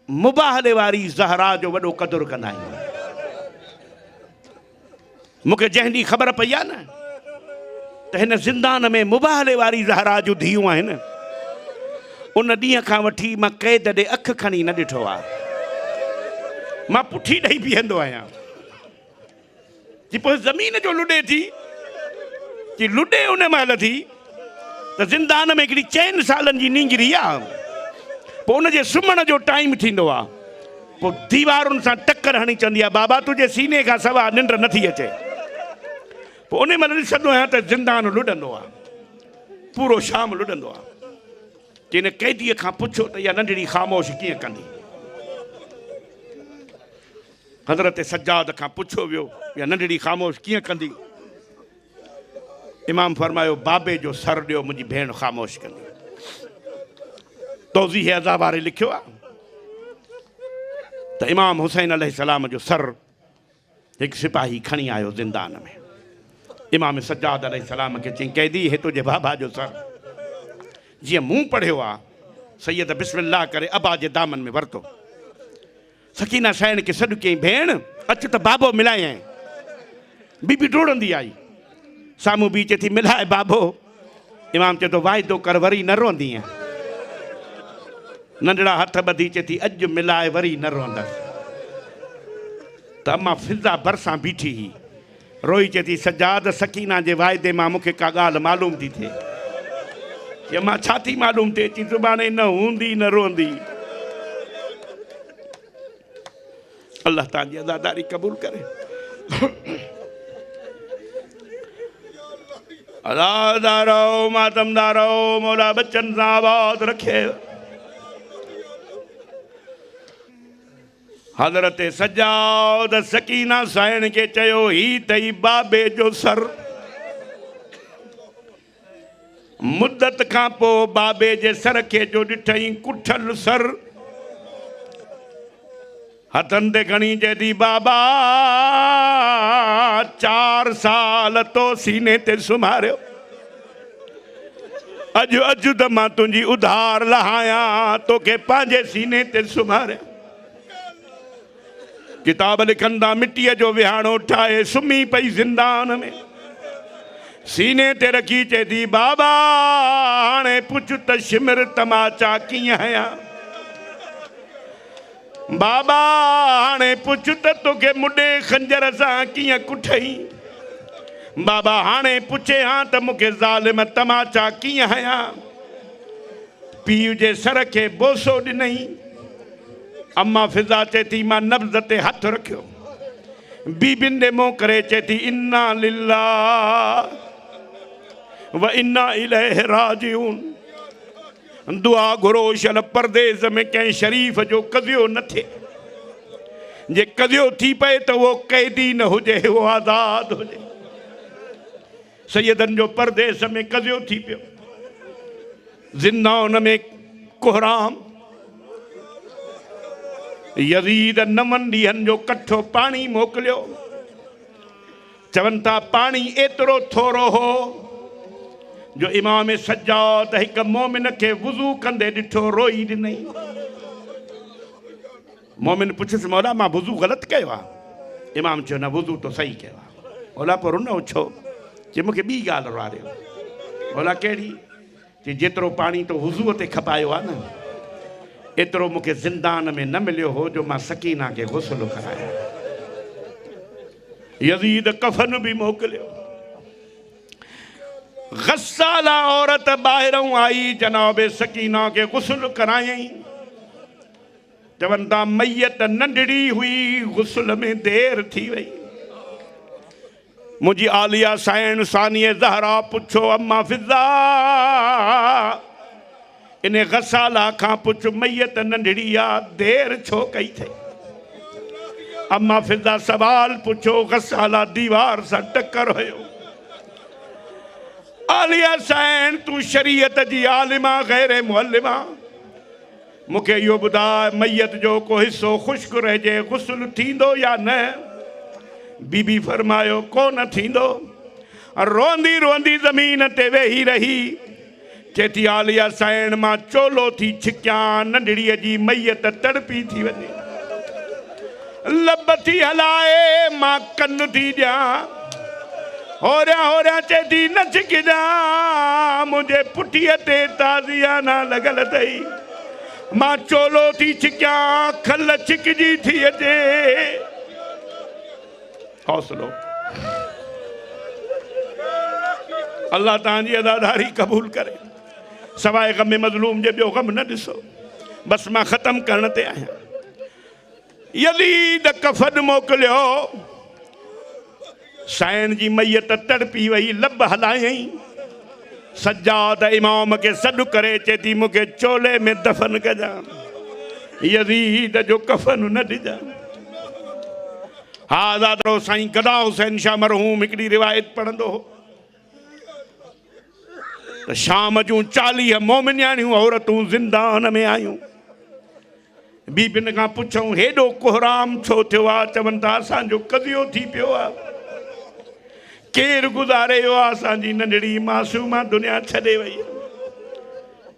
मुबाहले वारी ज़हरा जो वॾो क़दुरु कंदा आहियूं। मूंखे जंहिं ॾींहुं ख़बर पई आहे न त हिन ज़िंदान में मुबाहले वारी ज़हरा जूं धीअरूं आहिनि, उन ॾींहं खां वठी मां क़ैद ॾे अख खणी न ॾिठो आहे। मां पुठी ॾेई बीहंदो आहियां कि पोइ ज़मीन जो लुॾे थी कि लुॾे उन महिल थी त ज़िंदान में हिकिड़ी 4 सालनि जी नींगरी आहे। पोइ उनजे सुम्हण जो टाइम थींदो आहे, पोइ दीवारुनि सां टकर हणी चवंदी आहे बाबा तुंहिंजे सीने खां सवाइ निंड नथी अचे। पोइ उन महिल ॾिसंदो आहियां त ज़िंदान लुॾंदो आहे, पूरो शाम लुॾंदो आहे। कि हिन कैदीअ खां पुछो त इहा नंढड़ी ख़ामोश कीअं कंदी। हज़रत सज्जाद खां पुछो वियो इहा नंढड़ी ख़ामोश कीअं कंदी। इमाम फरमायो बाबे जो सर ॾियो मुंहिंजी भेण ख़ामोश कंदी। तौज़ीह अज़ा वारे लिखियो आहे त इमाम हुसैन अलैहिस्सलाम जो सर हिकु सिपाही खणी आयो ज़िंदान में। इमाम सज्जाद अलैहिस्सलाम खे चई कैदी हे तुंहिंजे बाबा जो सर। जीअं मूं पढ़ियो आहे सैयद बिस्मिल्लाह करे अबा जे दामन में वरितो। सकीना साइण खे सॾु कयईं भेण अच त बाबो मिलायईं। बीबी डोड़ंदी आई साम्हूं बि चए थी मिलाए बाबो। इमाम चए थो वाइदो कर वरी न रोंदीअ। नंढड़ा हथ ॿधी चए थी अॼु मिलाए वरी न रोंदसि। त अम्मा फिज़ा भरिसां बीठी हुई रोई चए थी सजाद सकीना जे वाइदे मां मूंखे का ॻाल्हि मालूम थी थिए। कि मां छा थी मालूम थिए थी सुभाणे न हूंदी न रोंदी। अल्लाह तव्हांजी अज़ादारी क़बूल करे। अज़ादारो मातमदारो मौला बच्चन सां आबाद रखे। हज़रत सज्जाद सकीना साइण खे चयो ही तई बाबे जो सर। मुद्दत खां पोइ बाबे जे सर खे जो ॾिठई कुठल सर। हथनि ते खणी चए थी बाबा 4 साल तो सीने ते सुम्हारियो। अॼु त मां तुंहिंजी उधार लहायां तोखे पंहिंजे सीने ते सुम्हारियो। किताब लिखंदा मिटीअ जो विहाणो ठाहे सुम्ही पई ज़िंदान में। सीने ते रखी चए थी बाबा हाणे पुछ त शिमिर तमाचा कीअं हयां। बाबा हाणे पुछ त तोखे मुॾे खंजर सां कीअं कुठई। बाबा हाणे पुछे हां त मूंखे ज़ालिम तमाचा कीअं हयां। पीउ जे सर खे बोसो ॾिनई। अम्मा फिज़ा चए थी मां नब्ज़ ते हथ रखियो। बीबिन ॾे मुंहुं करे चए थी इन्ना लिल्लाह व इन्ना इलैहि राजिऊन। दुआ घुरो शल परदेस में कंहिं शरीफ़ जो कज़ियो न थिए। जे कज़ियो थी पए त उहो कैदी न हुजे उहो आज़ाद हुजे। सैयदनि जो परदेस में कज़ियो थी पियो। ज़िंदान में कोहराम। यज़ीद 9 ॾींहंनि जो कठो पाणी मोकिलियो। चवनि था पाणी एतिरो थोरो हो जो इमाम सज्जाद हिकु मोमिन खे वुज़ू कंदे ॾिठो रोई ॾिनई। मोमिन पुछियसि मौला मां वुज़ू ग़लति कयो आहे। इमाम चयो न वुज़ू तो सही कयो आहे। मौला पर उन छो कि मूंखे ॿी ॻाल्हि वारियो। मौला कहिड़ी कि जेतिरो पाणी तो वुज़ूअ ते खपायो आहे न एतिरो मूंखे ज़िंदान में न मिलियो हो जो मां सकीना खे गुस्ल कराया। यज़ीद कफन बि मोकिलियो। गस्साला औरत ॿाहिरों आई जनाब सकीना खे गुस्ल करायई। चवनि था मैयत नंढड़ी हुई गुस्ल में देर थी वई। मुंहिंजी आलिया साइण सानिए ज़हरा पुछो अम्मा फिज़ा इन गसाला खां पुछ मैयत नंढड़ी आहे देर छो कई थे। अम्मा फिज़ा सवाल पुछो गसाला दीवार सां टकर हुयो। आलिया साइण तूं शरीयत जी आलिमा गैर मुअल्लिमा मूंखे इहो ॿुधाए मैयत जो को हिसो ख़ुश्क रहिजे गुस्ल थींदो या न। बीबी फरमायो कोन थींदो। रोंदी रोंदी ज़मीन ते वेही रही चए थी आलिया साइण मां चोलो थी छिकियां नंढड़ीअ जी मैयत तड़पी थी वञे। लब थी हलाए मां कन थी ॾियां हो रहा चेती न छिकजा मुझे पुठीअ ते ताज़ियाना लगल अथई मां चोलो थी छिकिया खल छिकजी थी अचे हौसलो अल्लाह तव्हांजी अदादारी क़बूल करे सवाइ ग़म मज़लूम जे ॿियो ग़म न ॾिसो बस मां ख़त्म करण ते आहियां यज़ीद कफ़न मोकिलियो साईं जी मैयत तड़पी वई लब हलायई सज्जाद इमाम के सॾु करे चेती मूंखे चोले में दफ़न कजा यज़ीद जो कफ़न न ॾिजां हा दादरो साईं गदा हुसैन शाह मरहूम हिकिड़ी रिवायत पढ़ंदो हो त शाम जूं 40 मोमिनियाणियूं औरतूं ज़िंदान में आयूं बीबियुनि खां पुछऊं हेॾो कोहराम छो थियो आहे चवनि था असांजो कज़ियो थी पियो आहे केरु गुज़ारे वियो आहे असांजी नंढड़ी मासूमा दुनिया छॾे वई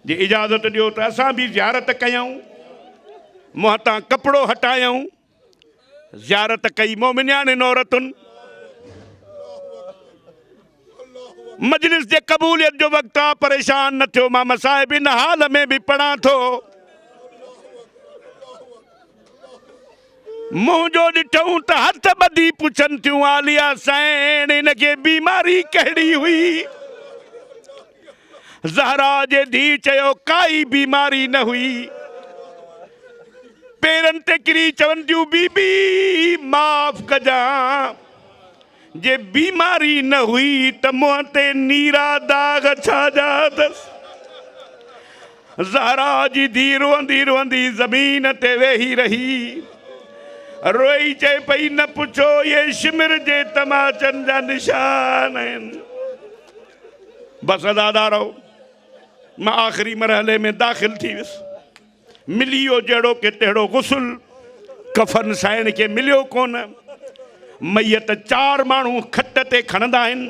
जे इजाज़त ॾियो त असां बि ज़ियारत कयूं मुंहं तां कपिड़ो हटायूं ज़ियारत कई मोमिनियाणियुनि औरतुनि मजलिस जे क़बूलियत जो वक़्तु आहे परेशान न थियो मां मसाइब इन हाल में बि पढ़ां थो मुंहुं जो ॾिठऊं त हथ ॿधी पुछनि थियूं आलिया साईं हिनखे बीमारी कहिड़ी हुई ज़हरा जे धीउ चयो काई बीमारी न हुई पेरनि ते किरी चवनि थियूं बीबी माफ़ कजां जे बीमारी न हुई त मुंहं ते नीरा दाग छाजा अथसि ज़हरा जी धीउ रोअंदी रोअंदी ज़मीन ते वेही रही रोई चए पई न पुछो ये शिमिर जे तमाचनि जा निशान आहिनि बसि दादा रहो मां आख़िरी मरहले में दाख़िल थी वियुसि मिली वियो जहिड़ो के तहिड़ो गुस्ल कफ़न साईं खे मिलियो कोन मैयत 4 माण्हू खट ते खणंदा आहिनि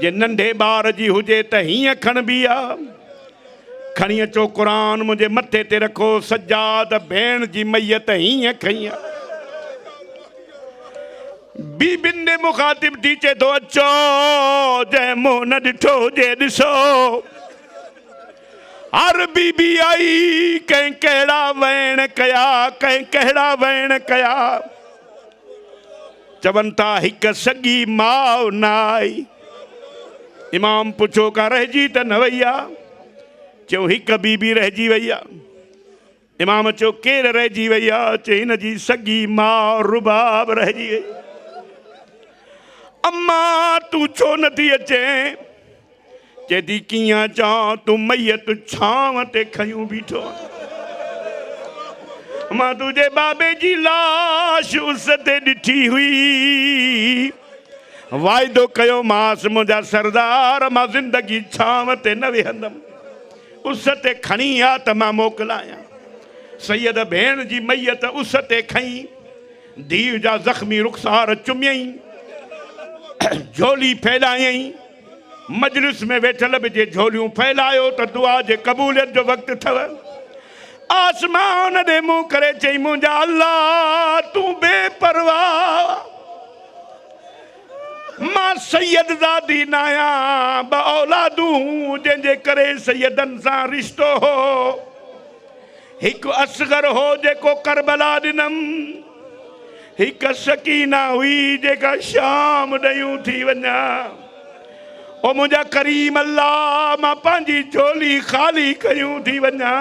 जे नंढे ॿार जी हुजे त हीअं खणबी आहे खणी अचो क़ुरान मुंहिंजे मथे ते रखो सज्जाद भेण जी मैयत हीअं खई आहे बीबियुनि ने मुखातिब थी चए थो अचो जंहिं मुंहुं न ॾिठो हुजे ॾिसो हर बीबी आई कंहिं कहिड़ा वैण कया कंहिं कहिड़ा वैण कया चवनि था हिकु सॻी माउ न आई इमाम पुछो का रहिजी त न वई आहे चयो हिकु बीबी रहिजी वई आहे इमाम चयो केरु रहिजी वई आहे चयो हिन जी सॻी माउ रुबाब रहिजी वई अम्मा तूं छो नथी अचे चए थी कीअं अचां तूं मैयत छांव ते खयूं बीठो मां तुंहिंजे बाबे जी लाश उस ते ॾिठी हुई वाइदो कयो मांसि मुंहिंजा सरदार मां ज़िंदगी छांव ते न वेहंदमि उस ते खणी आ त मां मोकिलायां सैयद भेण जी मैयत उस ते खई धीउ जा ज़ख़्मी रुख़सार चुमियई झोली फैलायई मजलिस में वेठल बि जे झोलियूं फैलायो त दुआ जे क़बूलियत जो वक़्तु अथव आसमान ॾे मुंहुं करे चई मुंहिंजा अल्लाह तूं बेपरवाह मां सैयद ज़ादी न आहियां 2 औलादूं जंहिंजे करे सैयदनि सां रिश्तो हो हिकु असगर हो जेको करबला ॾिनमि हिकु सकीना हुई जेका शाम ॾयूं थी वञा ओ मुंहिंजा करीम अल्लाह मां पंहिंजी झोली ख़ाली कयूं थी वञा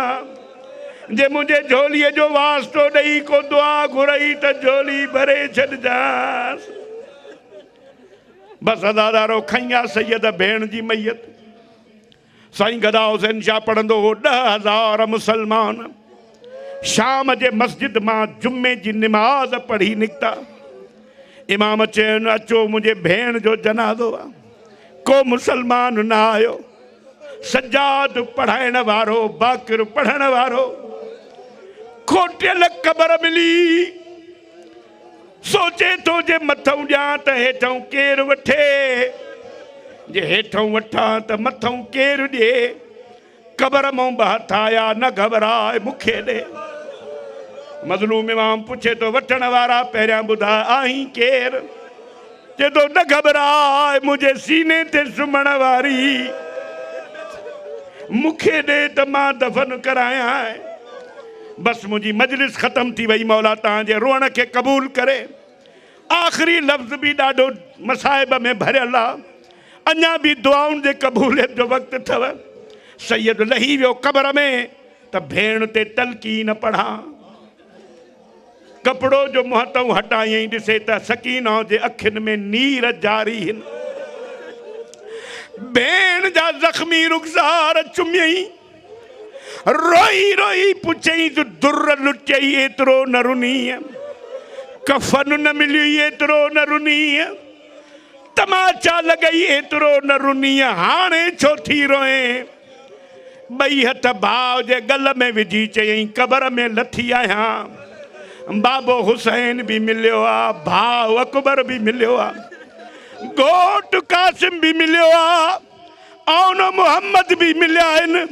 जे मुंहिंजे झोलीअ जो वास्तो ॾेई को दुआ घुरई त झोली भरे छॾिजांसि बसि अदादारो खई आहे सैयद भेण जी मैयत साईं गदा हुसैन शाह पढ़ंदो हो 10,000 मुसलमान शाम जे मस्जिद मां जुमे जी निमाज़ पढ़ी निकिता इमाम चयनि अचो मुंहिंजे भेण जो जनाज़ो आहे को मुसलमान न आयो सज्जाद पढ़ाइण वारो बाक़िर पढ़ण वारो खोटियल क़बर मिली सोचे थो जे मथों ॾियां त हेठों केरु वठे जे हेठों वठां त मथों केरु ॾिए क़बर मां हथ आया न घबराए मूंखे ॾे मज़लूम इमाम पुछे थो वठण वारा पहिरियां ॿुधाए आहीं केरु जे तो न घबराए मुझे सीने ते सुमण वारी मुखे दे त मां दफन कराया है। बस मुझी मजलिस खत्म थी वही। मौला तांजे रोअण के कबूल करे। आखिरी लफ्ज़ भी ॾाढो मसाइब में भरियल आहे। अञा भी दुआउनि जे कबूलियत जो वक़्तु अथव। सैयद लही वियो क़ब्र में त भेण ते तलकीन पढ़ा। कपिड़ो जो मुहतऊं हटायई ॾिसे त सकीना जे अखियुनि में नीर जारी आहिनि। भेण जा ज़ख़्मी रुख़सार चुमियई। रोई रोई पुछई जो दुर लुटई एतिरो न रुनी। कफन न मिली एतिरो न रुनी। तमाचा लॻई एतिरो न रुनी। हाणे छो थी रोए। ॿई हथ भाउ जे गल में विझी चयई क़ब्र में लथी आहियां। बाबो हुसैन भी मिलियो आहे। भाउ अकबर भी मिलियो आहे। घोट कासिम भी मिलियो आहे। औन मोहम्मद भी मिलिया आहिनि।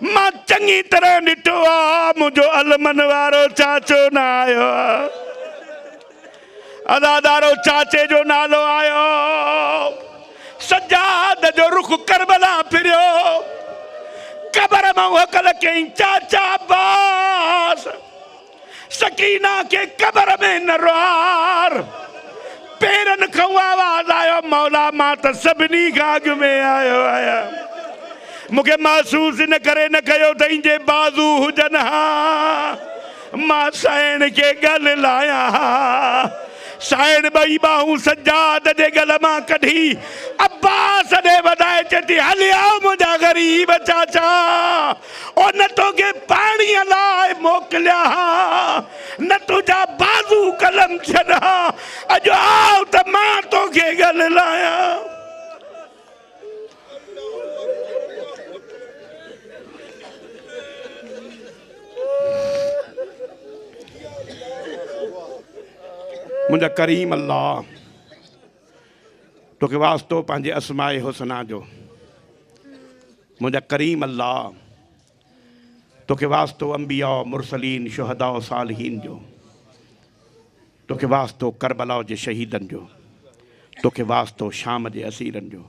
मां चङी तरह ॾिठो आहे। मुंहिंजो अलमन वारो चाचो न आयो आहे। अदादारो चाचे जो नालो आयो। सजाद जो रुख करबला फिरियो। क़ब्र मां वकल कई चाचा अब्बास सकीना के क़ब्र में न रोआर। पेरन खां आवाज़ आयो मौला मां त सभिनी खां अॻु में आयो आहियां। मूंखे महसूस न करे न कयो त इंजे बाज़ू हुजनि हा। मां साइण के गल लाया। साइण ॿई बाहूं सजाद जे गल मां कढी अब्बास ॾे वधाए चती हलिया मुंहिंजा ग़रीब चाचा। ओ न तोखे पाणीअ लाइ मोकिलिया न तुंहिंजा बाज़ू कलम छॾा। अॼु आओ त मां तोखे गल लाया। मुंहिंजा करीम अल्लाह तोखे वास्तो पंहिंजे अस्माए हुसना जो। मुंहिंजा करीम अल्लाह तोखे वास्तो अंबिया मुरसलीन शुहदा सालिहीन जो। तोखे वास्तो करबला जे शहीदनि जो। तोखे वास्तो शाम जे असीरनि जो।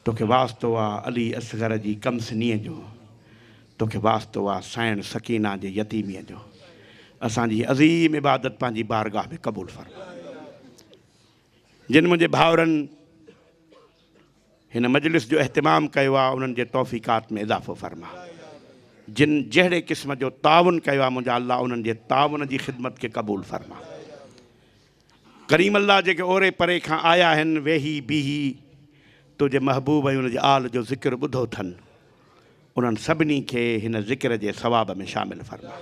तोखे वास्तो आहे अली असगर जी कमसनीअ जो। तोखे वास्तो आहे साइण सकीना जे यतीमीअ जो। असांजी अज़ीम इबादत पंहिंजी बारगाह में क़बूल फरमा। जिन मुंहिंजे भाउरनि हिन मजलिस जो एहतमाम कयो आहे उन्हनि जे तौफ़ीक़ात में इज़ाफ़ो फरमा। जिन जहिड़े क़िस्म जो ताउन कयो आहे मुंहिंजा अल्लाह उन्हनि जे ताउन जी ख़िदमत खे क़बूल फरमा। करीम अल्लाह जेके ओरे परे खां आया आहिनि वेही बीही तुंहिंजे महबूब ऐं उनजे आल जो ज़िक्र ॿुधो अथनि उन्हनि सभिनी खे हिन ज़िक्र जे सवाब में शामिल फरमा।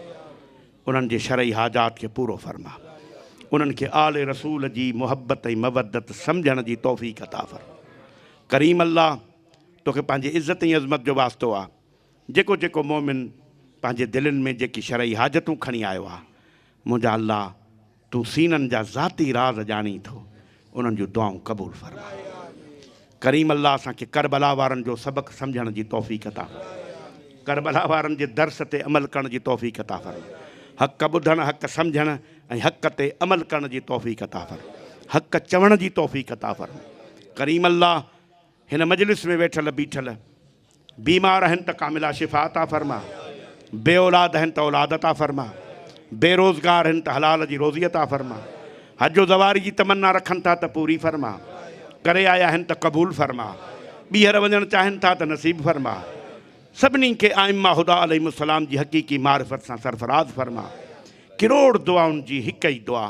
उन्हनि जे शरई हाजात खे पूरो फरमा। उन्हनि खे आले रसूल जी मुहब्बत ऐं मवदत सम्झण जी तौफ़ीक़ अता फरमा। करीम अल्लाह तोखे पंहिंजे इज़्ज़त ऐं अज़मत जो वास्तो आहे। जेको जेको मोमिन पंहिंजे दिलनि में जेकी शरई हाजतूं खणी आयो आहे मुंहिंजा अल्लाह तूं सीननि जा ज़ाती राज़ ॼाणी थो। उन्हनि जूं दुआऊं क़बूल फरमा। करीम अल्लाह असांखे करबला वारनि जो सबक़ सम्झण जी तौफ़ीक़ अता फरमा। करबला वारनि जे दर्स ते अमल करण जी तौफ़ीक़ अता फरमा। हक़ ॿुधण हक़ सम्झण ऐं हक़ ते अमल करण जी तौफ़ीक़ अता फरमा। हक़ चवण जी तौफ़ीक़ अता फरमा। करीम अल्लाह हिन मजलिस में वेठल बीठल बीमार आहिनि त कामिला शिफ़ा अता फरमा। बे औलाद आहिनि त औलाद अता फरमा। बेरोज़गार आहिनि त हलाल जी रोज़ी अता फरमा। हज ज़वारी जी तमन्ना रखनि था त पूरी फरमा। करे आया आहिनि त क़बूल फरमा। ॿीहर वञणु चाहिनि था त नसीब फरमा। सभिनी खे आइम्मा हुदा अलैहिस्सलाम जी हक़ीक़ी मारिफत सां सरफराज़ फरमा। किरोड़ दुआउनि जी हिक ई दुआ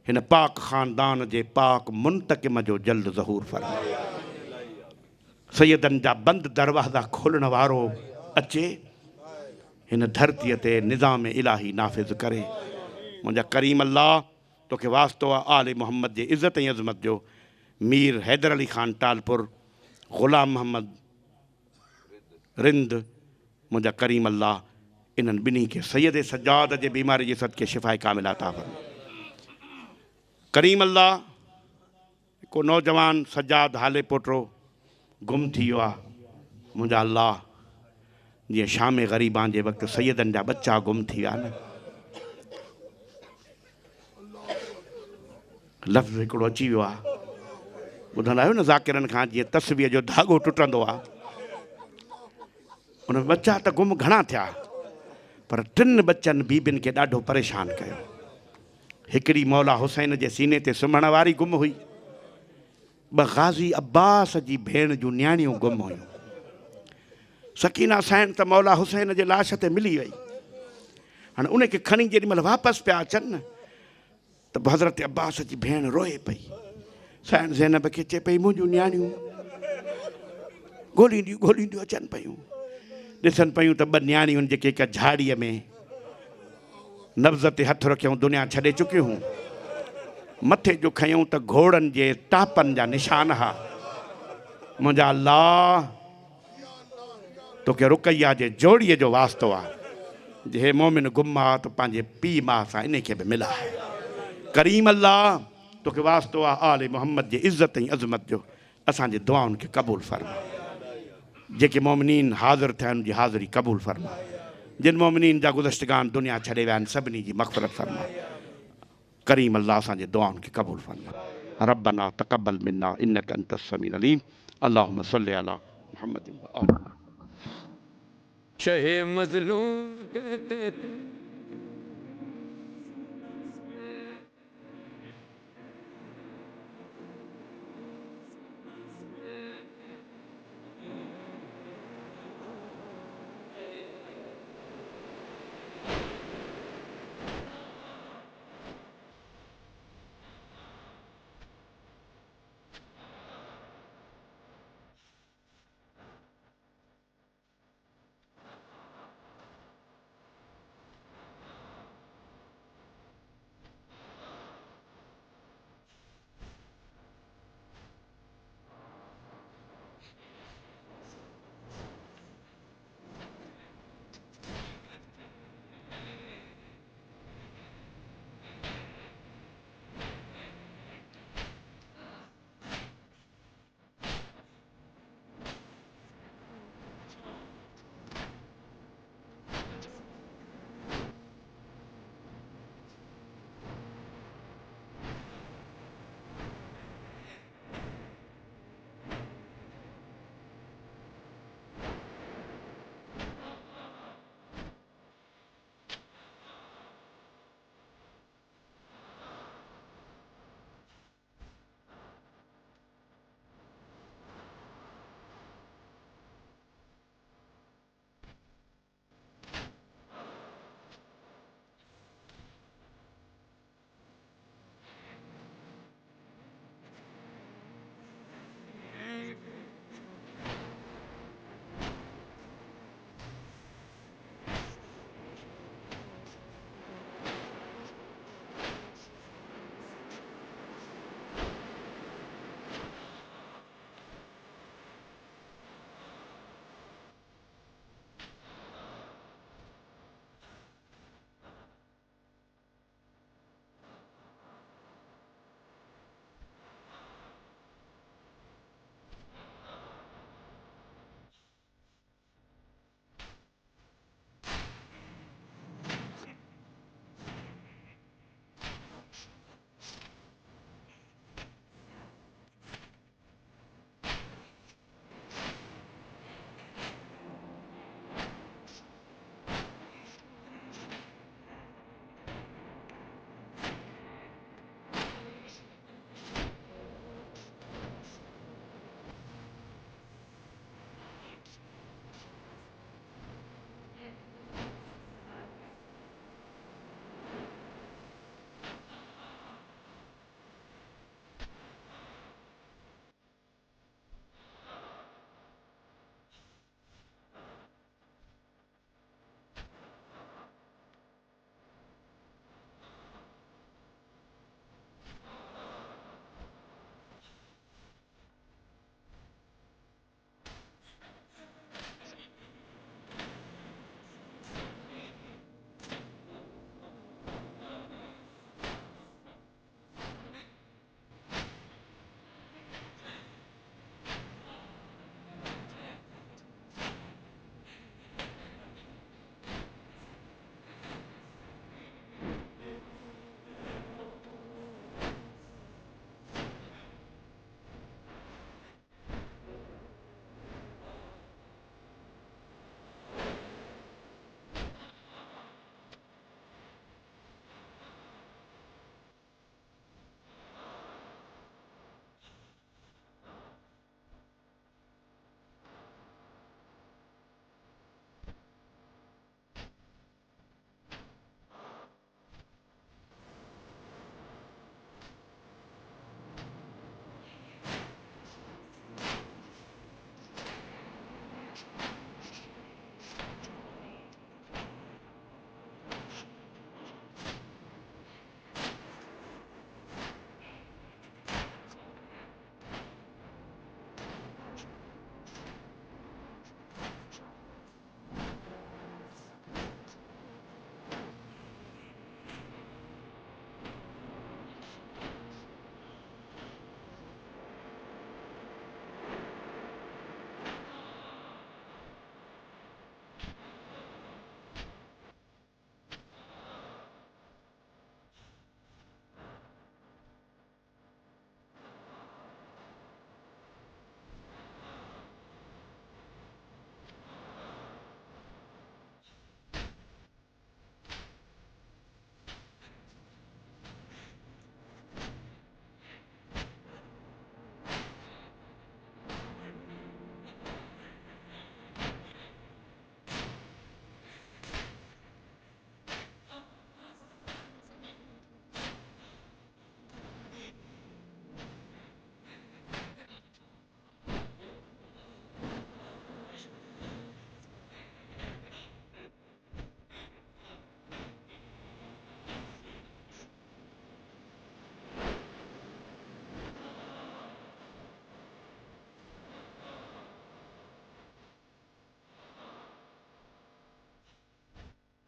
हिन पाक ख़ानदान जे पाक मुंतकिम जो जल्द ज़हूर फरमा। सैयदनि जा बंद दरवाज़ा खोलण वारो अचे हिन धरतीअ ते निज़ाम इलाही नाफ़िज़ करे। मुंहिंजा करीम अल्लाह तोखे वास्तो आहे आले मोहम्मद जे इज़्ज़त ऐं अज़मत जो। मीर हैदर अली ख़ान टालपुर ग़ुलाम मोहम्मद रिंद मुंहिंजा करीम अल्लाह इन्हनि ॿिन्ही खे सैयद सजाद जे बीमारी जे सदके शिफ़ाए कामिला अता फरमा। करीम अल्लाह को नौजवान सजाद हाले पोटो गुम थी वियो आहे। मुंहिंजा अल्लाह जीअं शाम ग़रीबान जे वक़्तु सैयदनि जा बच्चा गुम थी विया न लफ़्ज़ हिकिड़ो अची वियो आहे, ॿुधंदा आहियो न ज़ाकिरनि खां, जीअं तस्वीर जो धाॻो टुटंदो आहे। उन बच्चा त गुम घणा थिया, पर 3 बच्चनि बीबियुनि खे ॾाढो परेशान कयो। हिकिड़ी मौला हुसैन जे सीने ते सुम्हण वारी गुम हुई, 2 गाज़ी अब्बास जी भेण जूं न्याणियूं गुम हुयूं। सकीना सैन त मौला हुसैन जे लाश ते मिली वई। हाणे उनखे खणी जेॾी महिल वापसि पिया अचनि न, त हज़रत अब्बास जी भेण रोए पई। सैन ज़ैनब खे चए पई, मुंहिंजूं न्याणियूं ॻोल्हींदियूं ॻोल्हींदियूं अचनि पियूं। ॾिसनि पियूं त 2 न्याणियुनि जेके हिक झाड़ीअ में नब्ज़ ते हथु रखियऊं दुनिया छॾे चुकियूं हुयूं। मथे जो खयूं त घोड़नि जे टापनि जा निशान हा। मुंहिंजा अल्लाह, तोखे रुकैया जे जोड़ीअ जो वास्तो आहे। जे मोमिन गुम आहे त पंहिंजे पीउ माउ सां इन खे बि मिला। करीम अल्लाह, तोखे वास्तो आहे आले मोहम्मद जे इज़त ऐं अज़मत जो। असांजे दुआउनि खे क़बूल फरमा। जेके मोमिनीन हाज़िर थिया आहिनि, जी हाज़िरी क़बूल फरमा। जिन मोमिनीन जा गुज़श्तगान दुनिया छॾे विया आहिनि, सभिनी जी मग़फ़िरत फरमा। करीम अल्लाह असांजे दुआउनि खे क़बूल फरमा। रब्बना तक़ब्बल मिन्ना इन्नका अंतस समीउल अलीम। अल्लाहुम्मा सल्लि अला मुहम्मद व आलि। शहे मज़लूम कहते थे।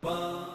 Wow.